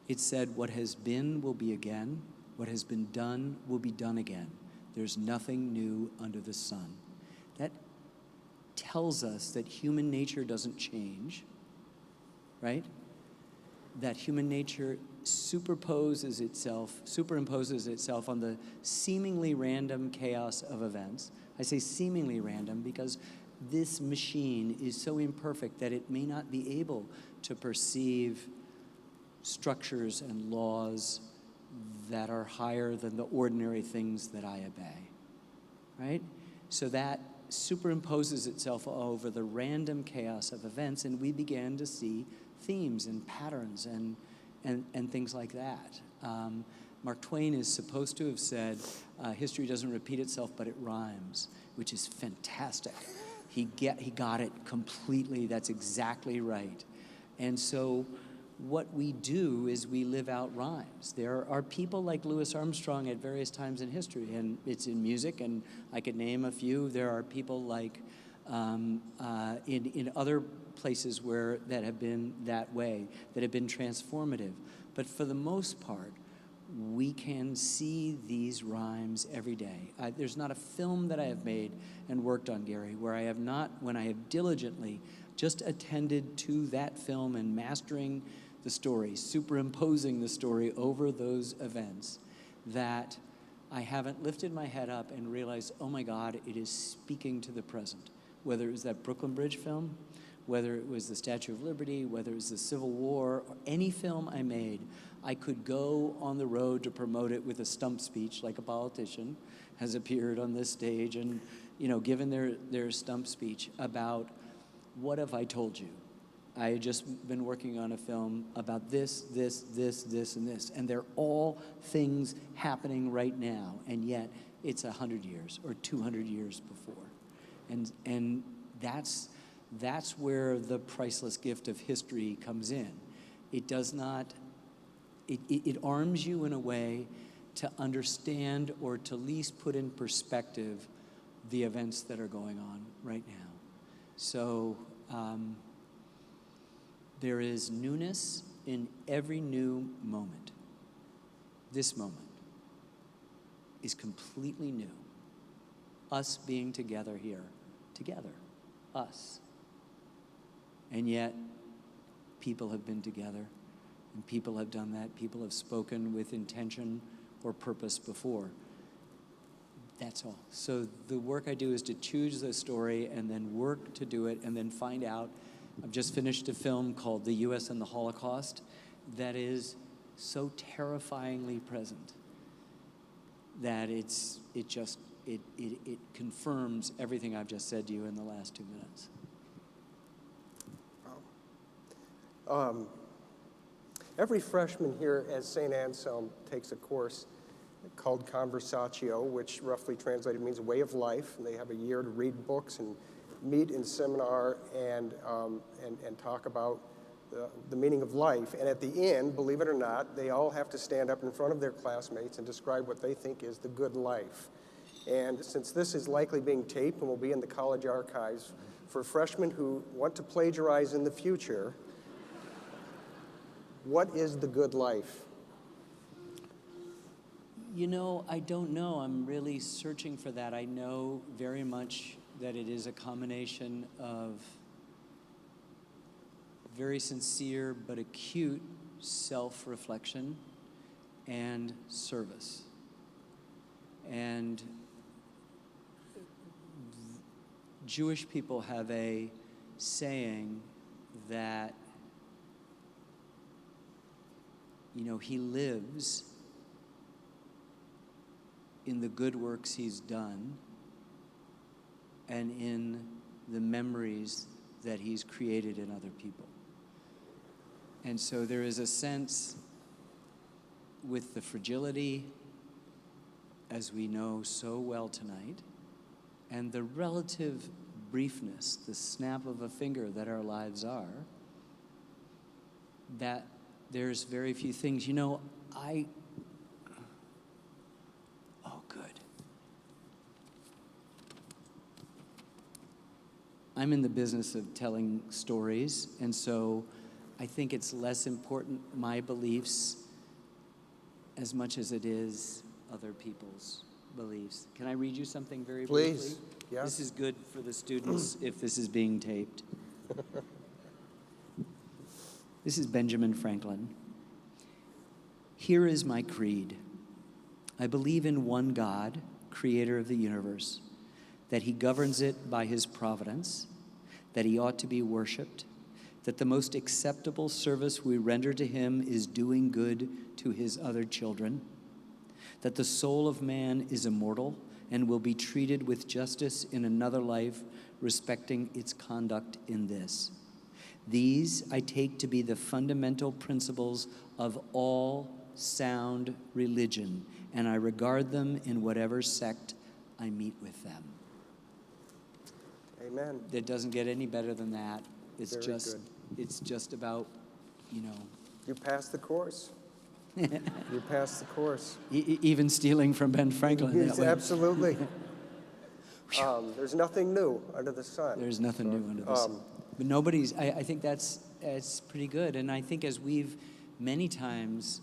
S3: It said, what has been will be again. What has been done will be done again. There's nothing new under the sun. That tells us that human nature doesn't change, right? That human nature superimposes itself on the seemingly random chaos of events. I say seemingly random because this machine is so imperfect that it may not be able to perceive structures and laws that are higher than the ordinary things that I obey, right? So that superimposes itself over the random chaos of events, and we began to see themes and patterns and things like that. Mark Twain is supposed to have said, history doesn't repeat itself, but it rhymes, which is fantastic. He got it completely. That's exactly right. And so what we do is we live out rhymes. There are people like Louis Armstrong at various times in history, and it's in music, and I could name a few. There are people like in other places that have been that way, that have been transformative. But for the most part, we can see these rhymes every day. There's not a film that I have made and worked on, Gary, where I have not, when I have diligently just attended to that film and mastering the story, superimposing the story over those events, that I haven't lifted my head up and realized, oh my God, it is speaking to the present. Whether it was that Brooklyn Bridge film, whether it was the Statue of Liberty, whether it was the Civil War, or any film I made, I could go on the road to promote it with a stump speech, like a politician has appeared on this stage and, given their stump speech about, what have I told you? I had just been working on a film about this, and this, and they're all things happening right now, and yet it's 100 years or 200 years before. And that's where the priceless gift of history comes in. It does not, it arms you in a way to understand or to at least put in perspective the events that are going on right now. So there is newness in every new moment. This moment is completely new. Us being together here, together, us. And yet, people have been together, and people have done that. People have spoken with intention or purpose before. That's all. So the work I do is to choose the story and then work to do it and then find out. I've just finished a film called The U.S. and the Holocaust that is so terrifyingly present that it confirms everything I've just said to you in the last 2 minutes.
S2: Every freshman here at St. Anselm takes a course called Conversatio, which roughly translated means way of life. And they have a year to read books and meet in seminar and talk about the meaning of life. And at the end, believe it or not, they all have to stand up in front of their classmates and describe what they think is the good life. And since this is likely being taped and will be in the college archives, for freshmen who want to plagiarize in the future, what is the good life?
S3: I don't know. I'm really searching for that. I know very much that it is a combination of very sincere but acute self-reflection and service. And Jewish people have a saying that, he lives in the good works he's done and in the memories that he's created in other people. And so there is a sense with the fragility, as we know so well tonight, and the relative briefness, the snap of a finger that our lives are, that there's very few things. I'm in the business of telling stories, and so I think it's less important, my beliefs, as much as it is other people's beliefs. Can I read you something very briefly?
S2: Please. Yeah.
S3: This is good for the students if this is being taped. This is Benjamin Franklin. Here is my creed. I believe in one God, creator of the universe, that he governs it by his providence, that he ought to be worshiped, that the most acceptable service we render to him is doing good to his other children, that the soul of man is immortal and will be treated with justice in another life, respecting its conduct in this. These I take to be the fundamental principles of all sound religion, and I regard them in whatever sect I meet with them.
S2: Amen.
S3: It doesn't get any better than that. It's
S2: Very
S3: just,
S2: good.
S3: it's just about,
S2: You passed the course. You passed the course.
S3: Even stealing from Ben Franklin.
S2: Yes,
S3: that way.
S2: absolutely. There's nothing new under the sun.
S3: There's nothing new under the sun. But nobody's, I think that's pretty good. And I think as we've many times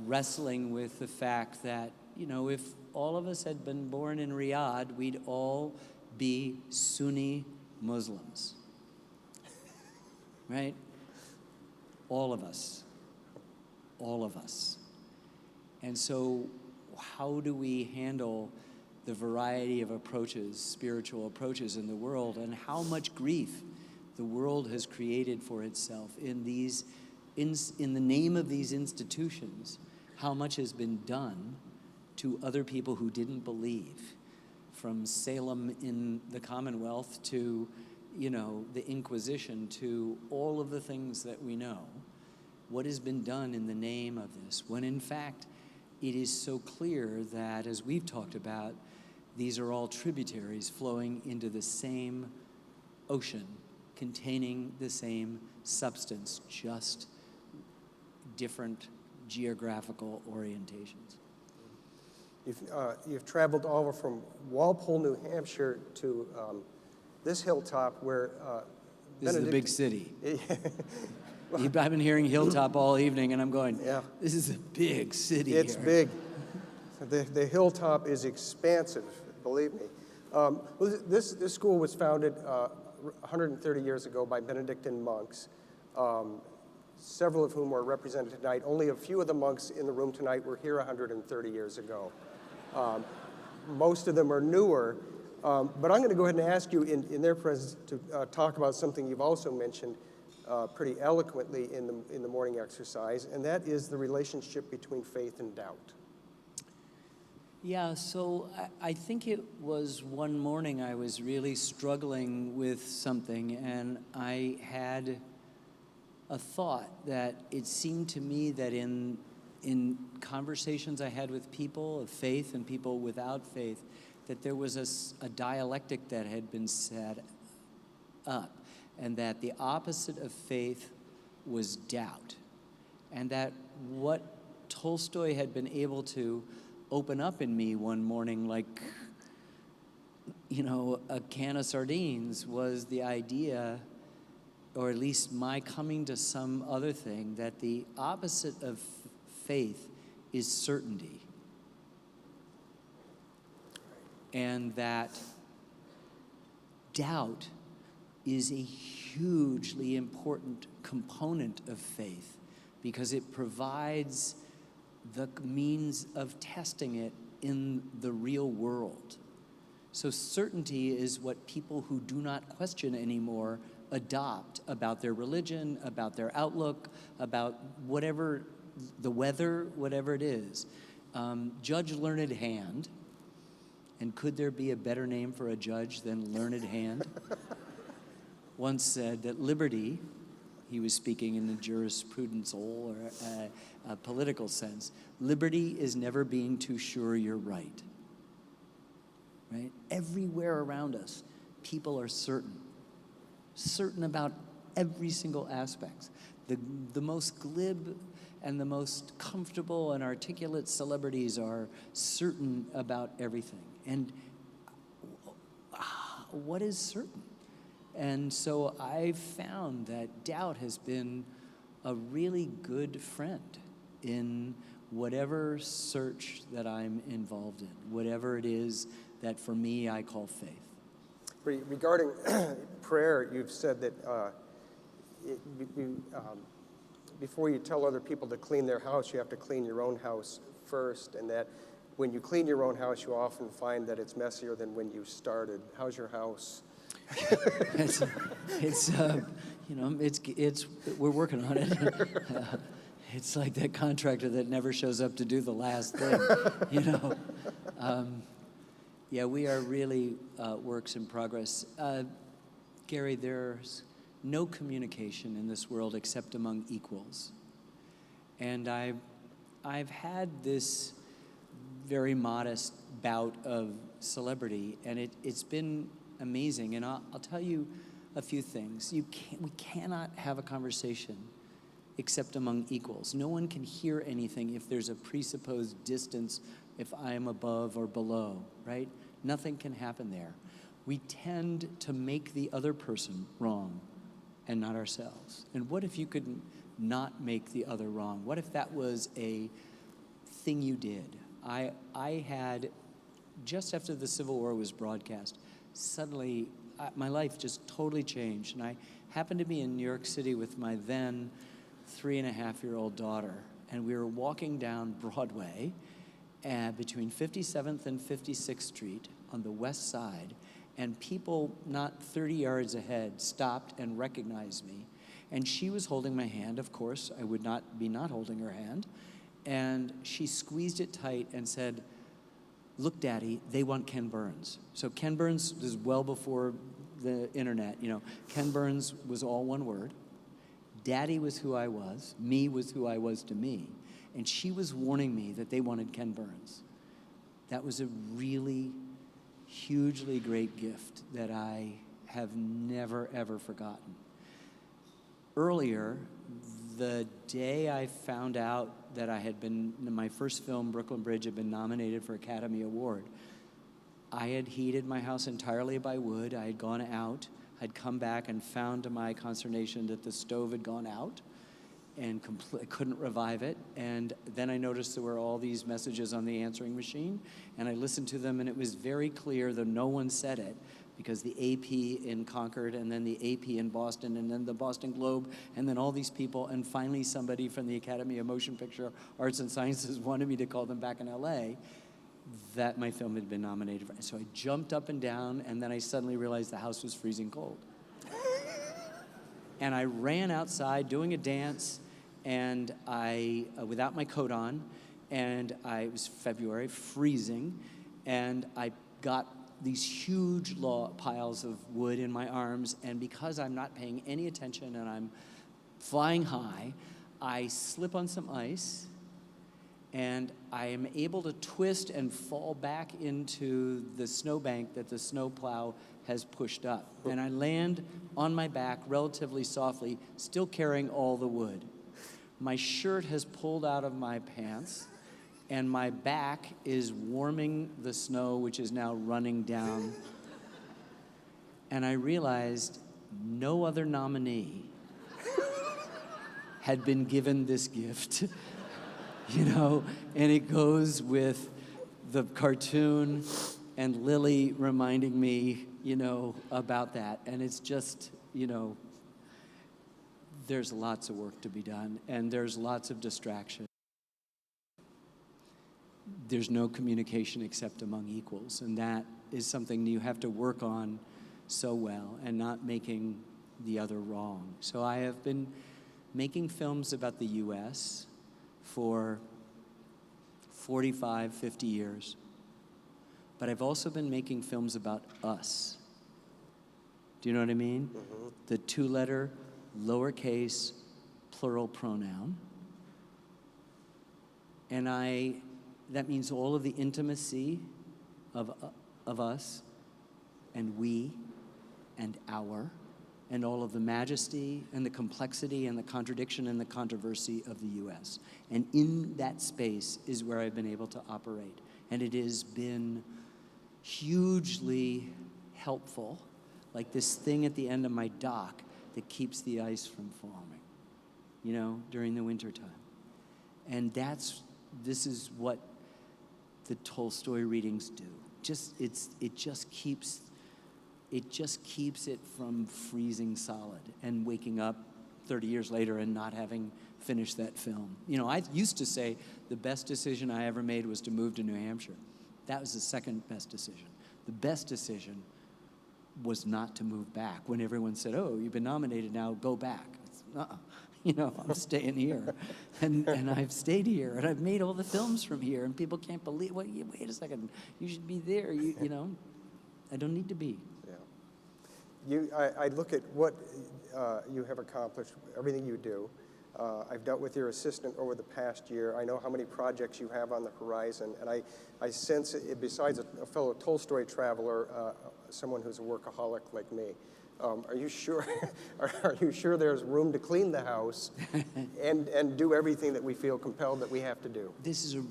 S3: wrestling with the fact that, if all of us had been born in Riyadh, we'd all be Sunni Muslims. Right? All of us. All of us. And so how do we handle the variety of approaches, spiritual approaches in the world, and how much grief the world has created for itself in these in the name of these institutions, how much has been done to other people who didn't believe, from Salem in the Commonwealth to, the Inquisition, to all of the things that we know. What has been done in the name of this, when in fact it is so clear that, as we've talked about, these are all tributaries flowing into the same ocean, containing the same substance, just different geographical orientations.
S2: You've traveled all over from Walpole, New Hampshire to this hilltop where
S3: this is the big city. I've been hearing hilltop all evening, and I'm going,
S2: yeah.
S3: This is a big city.
S2: It's
S3: here.
S2: big. The hilltop is expansive, believe me. Well, this school was founded 130 years ago by Benedictine monks, several of whom are represented tonight. Only a few of the monks in the room tonight were here 130 years ago. Most of them are newer. But I'm going to go ahead and ask you in their presence to talk about something you've also mentioned pretty eloquently in the morning exercise, and that is the relationship between faith and doubt.
S3: Yeah, so I think it was one morning I was really struggling with something, and I had a thought that it seemed to me that in conversations I had with people of faith and people without faith, that there was a dialectic that had been set up, and that the opposite of faith was doubt, and that what Tolstoy had been able to open up in me one morning, like, a can of sardines, was the idea, or at least my coming to some other thing, that the opposite of faith is certainty. And that doubt is a hugely important component of faith, because it provides the means of testing it in the real world. So certainty is what people who do not question anymore adopt about their religion, about their outlook, about whatever, the weather, whatever it is. Judge Learned Hand, and could there be a better name for a judge than Learned Hand, once said that liberty, he was speaking in the jurisprudential or political sense, liberty is never being too sure you're right. Right? Everywhere around us, people are certain about every single aspect. The most glib and the most comfortable and articulate celebrities are certain about everything. And what is certain? And so I've found that doubt has been a really good friend in whatever search that I'm involved in, whatever it is that for me I call faith.
S2: Regarding prayer, you've said that before you tell other people to clean their house, you have to clean your own house first, and that when you clean your own house, you often find that it's messier than when you started. How's your house? We're working on it. It's like that contractor that never shows up to do the last thing, Yeah, we are really works in progress. Gary, there's no communication in this world except among equals. And I've had this very modest bout of celebrity, and it's been amazing. And I'll tell you a few things. We cannot have a conversation except among equals. No one can hear anything if there's a presupposed distance, if I am above or below, right? Nothing can happen there. We tend to make the other person wrong and not ourselves. And what if you could not make the other wrong? What if that was a thing you did? I had, just after the Civil War was broadcast, suddenly my life just totally changed. And I happened to be in New York City with my then 3.5-year-old daughter, and we were walking down Broadway between 57th and 56th Street on the west side, and people not 30 yards ahead stopped and recognized me.
S3: And she was holding my hand, of course. I would not be not holding her hand. And she squeezed it tight and said, "Look, Daddy, they want Ken Burns." So Ken Burns is well before the internet. You know, Ken Burns was all one word. Daddy was who I was. Me was who I was to me. And she was warning me that they wanted Ken Burns. That was a really hugely great gift that I have never, ever forgotten. Earlier, the day I found out that I had been, my first film, Brooklyn Bridge, had been nominated for Academy Award, I had heated my house entirely by wood. I had gone out. I'd come back and found to my consternation that the stove had gone out and couldn't revive it. And then I noticed there were all these messages on the answering machine, and I listened to them, and it was very clear that no one said it, because the AP in Concord, and then the AP in Boston, and then the Boston Globe, and then all these people, and finally somebody from the Academy of Motion Picture Arts and Sciences wanted me to call them back in LA, that my film had been nominated for. So I jumped up and down, and then I suddenly realized the house was freezing cold. And I ran outside doing a dance, and I, without my coat on, and it was February, freezing, and I got these huge piles of wood in my arms, and because I'm not paying any attention and I'm flying high, I slip on some ice, and I am able to twist and fall back into the snowbank that the snowplow has pushed up. And I land on my back relatively softly, still carrying all the wood. My shirt has pulled out of my pants, and my back is warming the snow, which is now running down. And I realized no other nominee had been given this gift, you know, and it goes with the cartoon and Lily reminding me, you know, about that. And it's just, you know, there's lots of work to be done, and there's lots of distraction. There's no communication except among equals, and that is something you have to work on so well, and not making the other wrong. So I have been making films about the US for 45, 50 years, but I've also been making films about us. Do you know what I mean? Mm-hmm. The two-letter, lowercase, plural pronoun. And that means all of the intimacy of us, and we, and our, and all of the majesty, and the complexity, and the contradiction, and the controversy of the US. And in that space is where I've been able to operate. And it has been hugely helpful, like this thing at the end of my dock that keeps the ice from forming, you know, during the wintertime. And this is what the Tolstoy readings do. It just keeps it from freezing solid and waking up 30 years later and not having finished that film. You know, I used to say the best decision I ever made was to move to New Hampshire. That was the second best decision. The best decision was not to move back. When everyone said, "Oh, you've been nominated now, go back." You know, I'm staying here. And I've stayed here, and I've made all the films from here, and people can't believe, wait a second, you should be there, you know? I don't need to be.
S2: Yeah. I look at what you have accomplished, everything you do. I've dealt with your assistant over the past year. I know how many projects you have on the horizon, and I sense, besides a fellow Tolstoy traveler, someone who's a workaholic like me. Are you sure? Are you sure there's room to clean the house and do everything that we feel compelled that we have to do?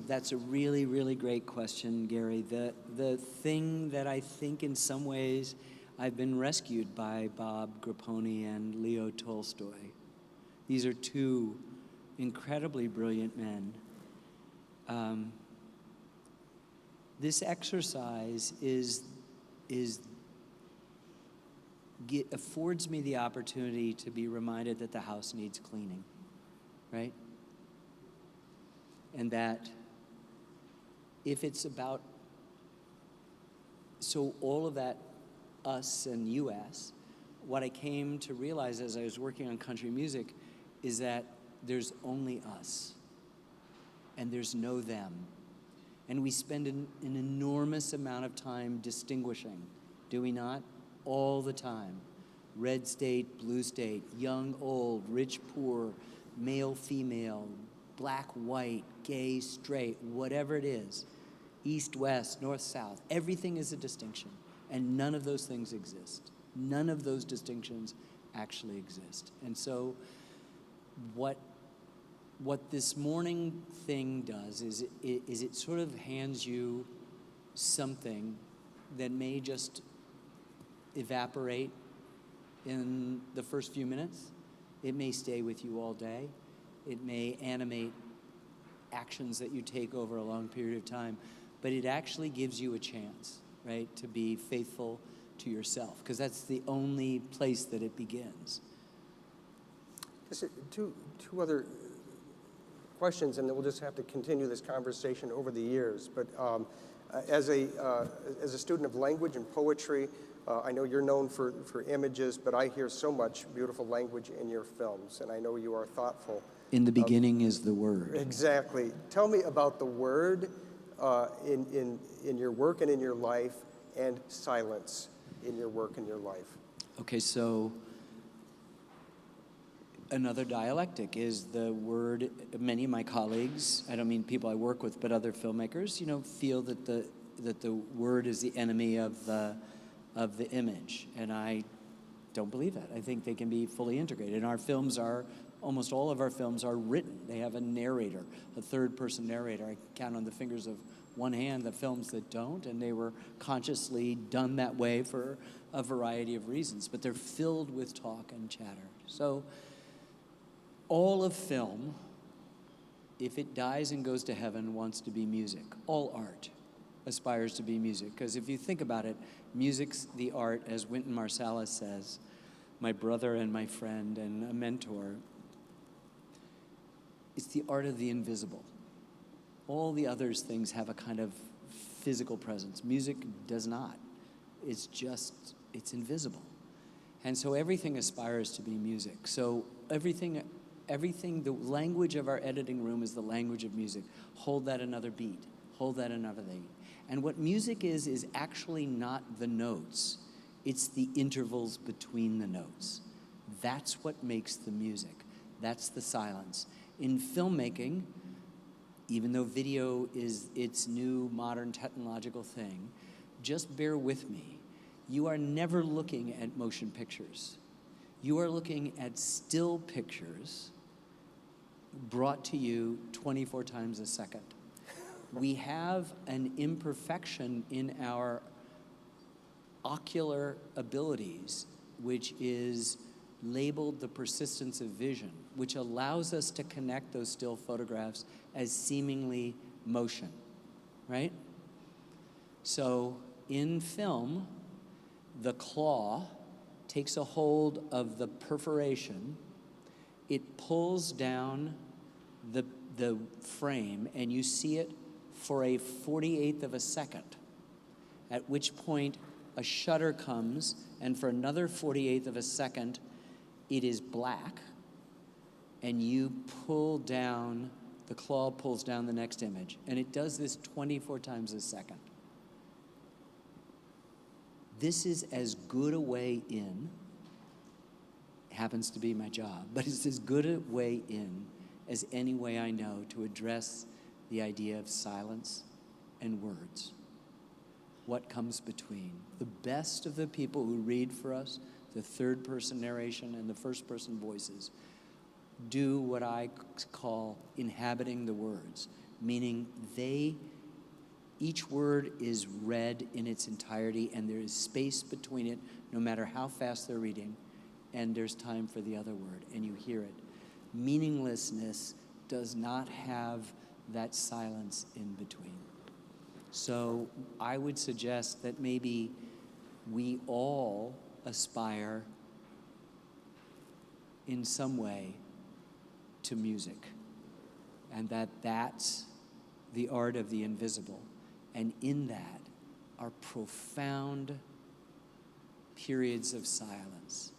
S3: That's a really, really great question, Gary. The thing that I think in some ways I've been rescued by Bob Grappone and Leo Tolstoy. These are two incredibly brilliant men. This exercise affords me the opportunity to be reminded that the house needs cleaning, right? And that if it's about, so all of that us and US, what I came to realize as I was working on country music is that there's only us, and there's no them. And we spend an enormous amount of time distinguishing, do we not? All the time. Red state, blue state, young, old, rich, poor, male, female, black, white, gay, straight, whatever it is, east, west, north, south, everything is a distinction. And none of those things exist. None of those distinctions actually exist. And so what this morning thing does is it sort of hands you something that may just evaporate in the first few minutes. It may stay with you all day. It may animate actions that you take over a long period of time, but it actually gives you a chance, right, to be faithful to yourself, because that's the only place that it begins.
S2: Two other questions, and then we'll just have to continue this conversation over the years. But as a student of language and poetry, I know you're known for images, but I hear so much beautiful language in your films, and I know you are thoughtful.
S3: In the beginning is the word.
S2: Exactly. Tell me about the word in your work and in your life, and silence in your work and your life.
S3: Okay, so another dialectic is the word. Many of my colleagues, I don't mean people I work with, but other filmmakers, feel that the word is the enemy of the image, and I don't believe that. I think they can be fully integrated. And our films are, almost all of our films are written. They have a narrator, a third-person narrator. I count on the fingers of one hand the films that don't, and they were consciously done that way for a variety of reasons, but they're filled with talk and chatter. So all of film, if it dies and goes to heaven, wants to be music. All art aspires to be music, because if you think about it, music's the art, as Wynton Marsalis says, my brother and my friend and a mentor. It's the art of the invisible. All the other things have a kind of physical presence. Music does not. It's invisible. And so everything aspires to be music. So everything, the language of our editing room is the language of music. Hold that another beat. Hold that another beat. And what music is actually not the notes. It's the intervals between the notes. That's what makes the music. That's the silence. In filmmaking, even though video is its new modern technological thing, just bear with me. You are never looking at motion pictures. You are looking at still pictures brought to you 24 times a second. We have an imperfection in our ocular abilities, which is labeled the persistence of vision, which allows us to connect those still photographs as seemingly motion, right? So in film, the claw takes a hold of the perforation, it pulls down the frame, and you see it for a 48th of a second, at which point a shutter comes, and for another 48th of a second, it is black, and you pull down, the claw pulls down the next image, and it does this 24 times a second. This is as good a way in, happens to be my job, but it's as good a way in as any way I know to address the idea of silence and words. What comes between? The best of the people who read for us, the third-person narration and the first-person voices, do what I call inhabiting the words, meaning each word is read in its entirety, and there is space between it, no matter how fast they're reading, and there's time for the other word, and you hear it. Meaninglessness does not have that silence in between. So I would suggest that maybe we all aspire in some way to music, and that's the art of the invisible. And in that are profound periods of silence.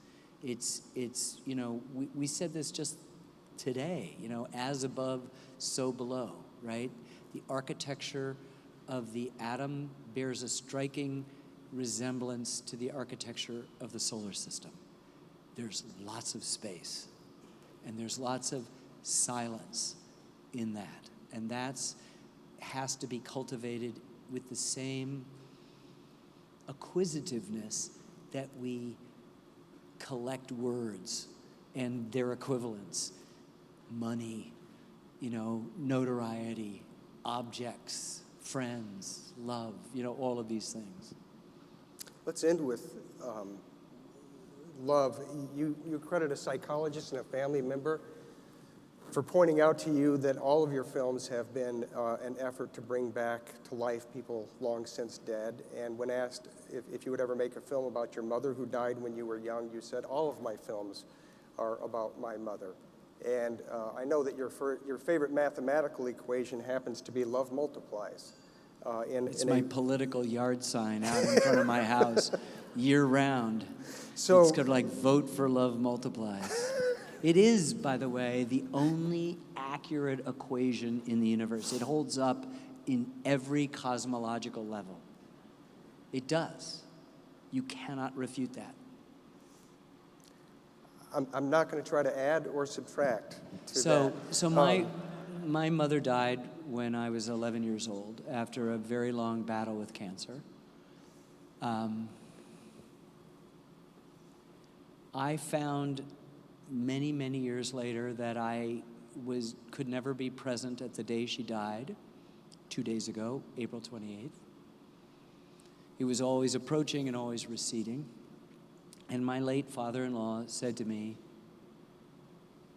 S3: It's you know, we said this just today, you know, as above, so below, right? The architecture of the atom bears a striking resemblance to the architecture of the solar system. There's lots of space, and there's lots of silence in that. And that's has to be cultivated with the same acquisitiveness that we collect words and their equivalents, money, you know, notoriety, objects, friends, love, you know, all of these things.
S2: Let's end with love. You credit a psychologist and a family member for pointing out to you that all of your films have been an effort to bring back to life people long since dead. And when asked if you would ever make a film about your mother who died when you were young, you said, all of my films are about my mother. And I know that your favorite mathematical equation happens to be love multiplies.
S3: It's my political yard sign out in front of my house year round.
S2: So,
S3: it's kind of like vote for love multiplies. It is, by the way, the only accurate equation in the universe. It holds up in every cosmological level. It does. You cannot refute that.
S2: I'm not going to try to add or subtract to that.
S3: So my mother died when I was 11 years old after a very long battle with cancer. I found many, many years later that I could never be present at the day she died, 2 days ago, April 28th. It was always approaching and always receding. And my late father-in-law said to me,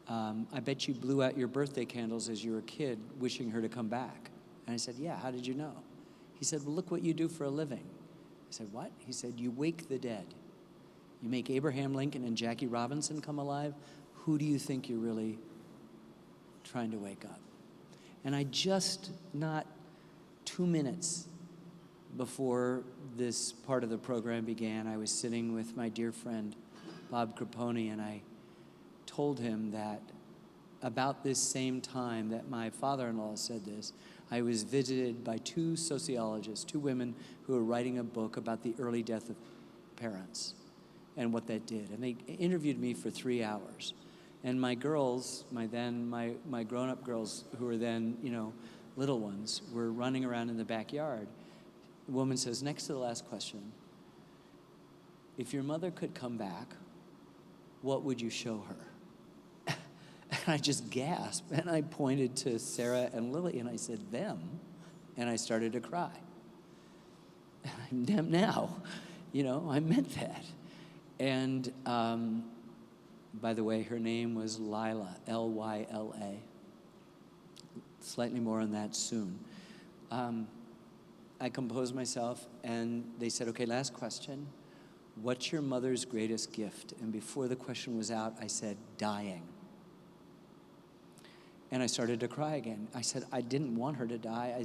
S3: I bet you blew out your birthday candles as you were a kid, wishing her to come back. And I said, yeah, how did you know? He said, well, look what you do for a living. I said, what? He said, you wake the dead. You make Abraham Lincoln and Jackie Robinson come alive. Who do you think you're really trying to wake up? And I just, not 2 minutes before this part of the program began, I was sitting with my dear friend, Bob Grappone, and I told him that about this same time that my father-in-law said this, I was visited by 2 sociologists, 2 women who were writing a book about the early death of parents and what that did. And they interviewed me for 3 hours. And my girls, my grown-up girls who were then, you know, little ones, were running around in the backyard. The woman says, next to the last question, if your mother could come back, what would you show her? And I just gasped, and I pointed to Sarah and Lily, and I said, them, and I started to cry. Them now, you know, I meant that. And by the way, her name was Lila, L-Y-L-A. Slightly more on that soon. I composed myself, and they said, okay, last question. What's your mother's greatest gift? And before the question was out, I said, dying. And I started to cry again. I said, I didn't want her to die.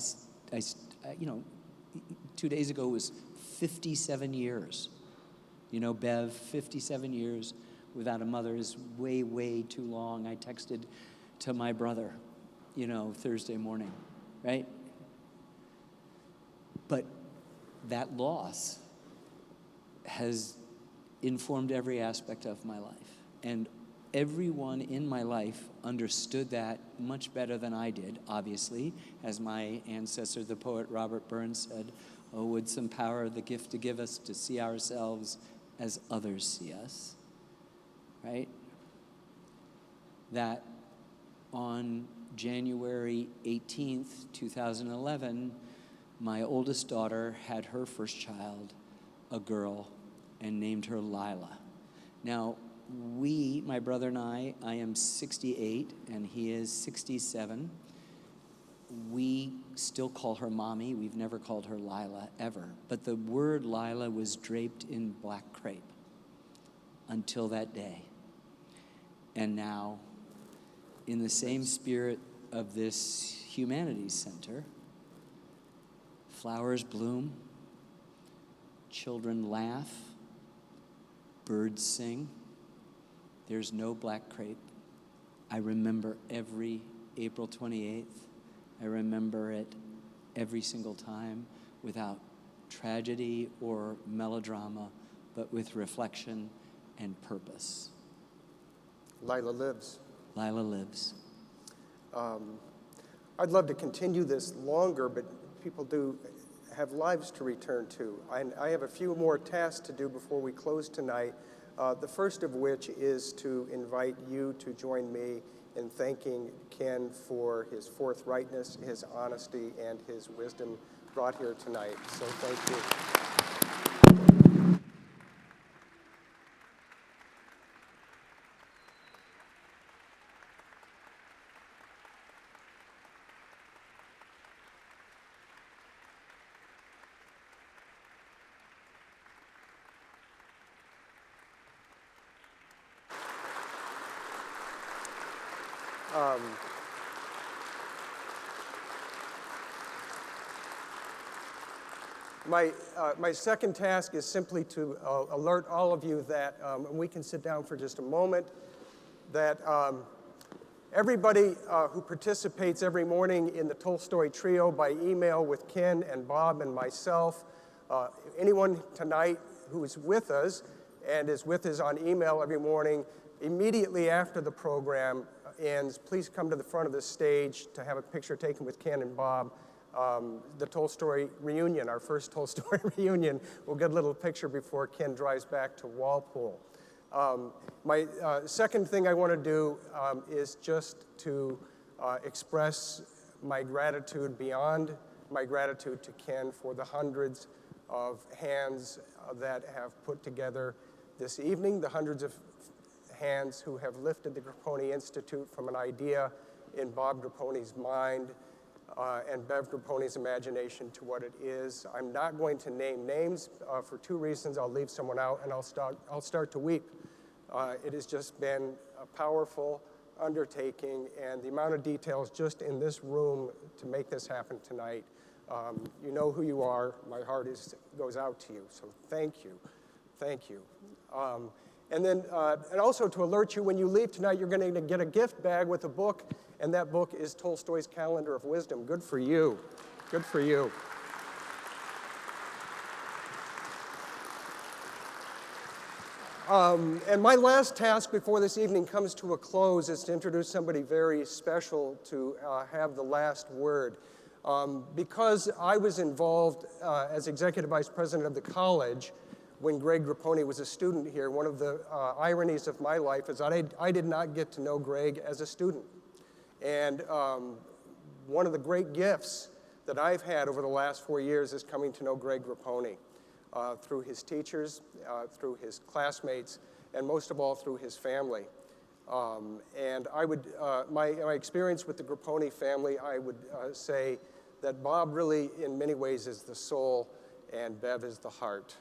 S3: You know, 2 days ago was 57 years. You know, Bev, 57 years without a mother is way, way too long. I texted to my brother, you know, Thursday morning, right? But that loss has informed every aspect of my life. And everyone in my life understood that much better than I did, obviously. As my ancestor, the poet Robert Burns said, oh, would some power the gift to give us to see ourselves as others see us, right? That on January 18th, 2011, my oldest daughter had her first child, a girl, and named her Lila. Now, my brother and I am 68 and he is 67. We still call her Mommy. We've never called her Lila, ever. But the word Lila was draped in black crepe until that day. And now, in the same spirit of this Humanities Center, flowers bloom, children laugh, birds sing, There's no black crepe. I remember every April 28th. I remember it every single time without tragedy or melodrama, but with reflection and purpose.
S2: Lila lives.
S3: Lila lives.
S2: I'd love to continue this longer, but people do have lives to return to. I have a few more tasks to do before we close tonight, the first of which is to invite you to join me in thanking Ken for his forthrightness, his honesty, and his wisdom brought here tonight. So thank you. My second task is simply to alert all of you that, and we can sit down for just a moment, that everybody who participates every morning in the Tolstoy Trio by email with Ken and Bob and myself, anyone tonight who is with us and is with us on email every morning, immediately after the program ends, please come to the front of the stage to have a picture taken with Ken and Bob. The Tolstoy reunion, our first Tolstoy reunion. We'll get a little picture before Ken drives back to Walpole. My second thing I want to do is just to express my gratitude beyond my gratitude to Ken for the hundreds of hands that have put together this evening, the hundreds of hands who have lifted the Grappone Institute from an idea in Bob Grappone's mind and Bev Grappone's imagination to what it is. I'm not going to name names for two reasons. I'll leave someone out and I'll start to weep. It has just been a powerful undertaking, and the amount of details just in this room to make this happen tonight. You know who you are. My heart goes out to you, so thank you. Thank you. And then, and also to alert you, when you leave tonight, you're going to get a gift bag with a book, and that book is Tolstoy's Calendar of Wisdom. Good for you. Good for you. And my last task before this evening comes to a close is to introduce somebody very special to have the last word. Because I was involved as executive vice president of the college when Greg Grappone was a student here, one of the ironies of my life is that I did not get to know Greg as a student. And one of the great gifts that I've had over the last 4 years is coming to know Greg Grappone through his teachers, through his classmates, and most of all through his family. And I would, my experience with the Grappone family, I would say that Bob really, in many ways, is the soul, and Bev is the heart.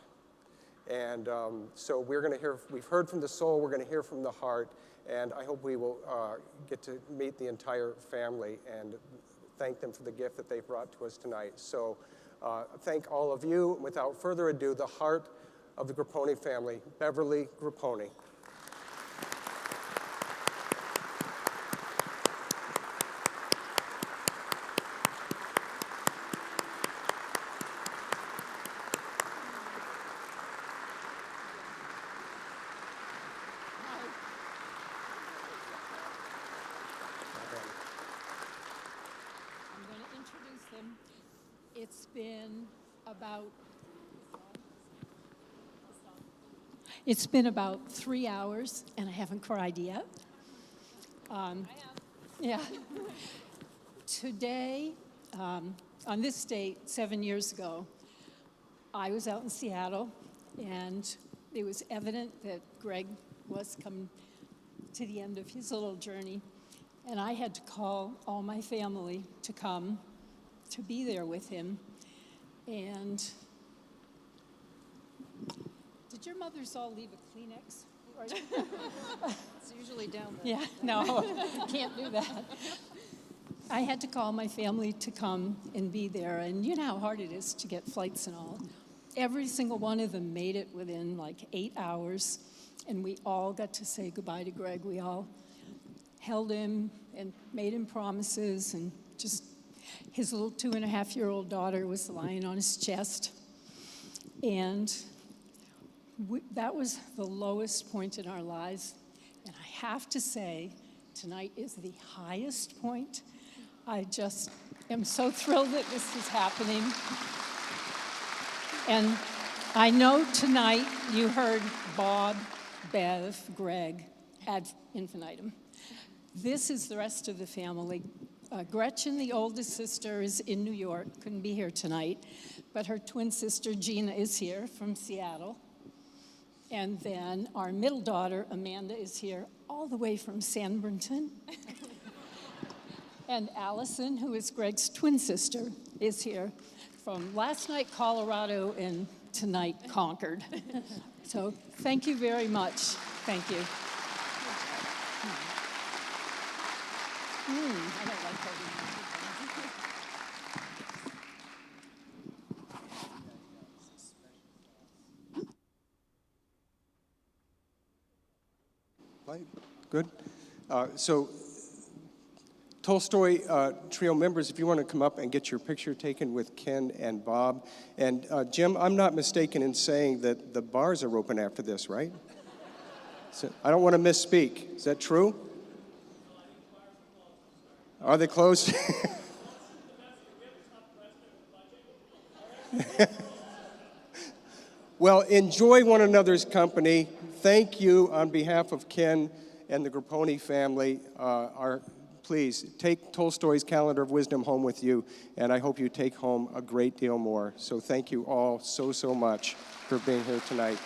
S2: And so we're going to hear, we've heard from the soul, we're going to hear from the heart, and I hope we will get to meet the entire family and thank them for the gift that they brought to us tonight. So thank all of you. Without further ado, the heart of the Grappone family, Beverly Grappone.
S8: It's been about 3 hours, and I haven't cried yet. Yeah. Today, on this date, 7 years ago, I was out in Seattle, and it was evident that Greg was coming to the end of his little journey, and I had to call all my family to come to be there with him. And did your mothers all leave a Kleenex?
S4: It's usually down there.
S8: Yeah, no, can't do that. I had to call my family to come and be there, and you know how hard it is to get flights and all. Every single one of them made it within like 8 hours, And we all got to say goodbye to Greg. We all held him and made him promises, and just his little 2.5-year-old daughter was lying on his chest. And that was the lowest point in our lives. And I have to say, tonight is the highest point. I just am so thrilled that this is happening. And I know tonight you heard Bob, Bev, Greg ad infinitum. This is the rest of the family. Gretchen, the oldest sister, is in New York, couldn't be here tonight, but her twin sister Gina is here from Seattle. And then our middle daughter, Amanda, is here all the way from San Bernardino. And Allison, who is Greg's twin sister, is here from last night, Colorado, and tonight, Concord. So thank you very much. Thank you. I don't like holding
S2: Good. So Tolstoy Trio members, if you want to come up and get your picture taken with Ken and Bob. And Jim, I'm not mistaken in saying that the bars are open after this, right? So I don't want to misspeak. Is that true? Are they closed? Well, enjoy one another's company. Thank you on behalf of Ken and the Grappone family. Please take Tolstoy's Calendar of Wisdom home with you, and I hope you take home a great deal more. So thank you all so much for being here tonight.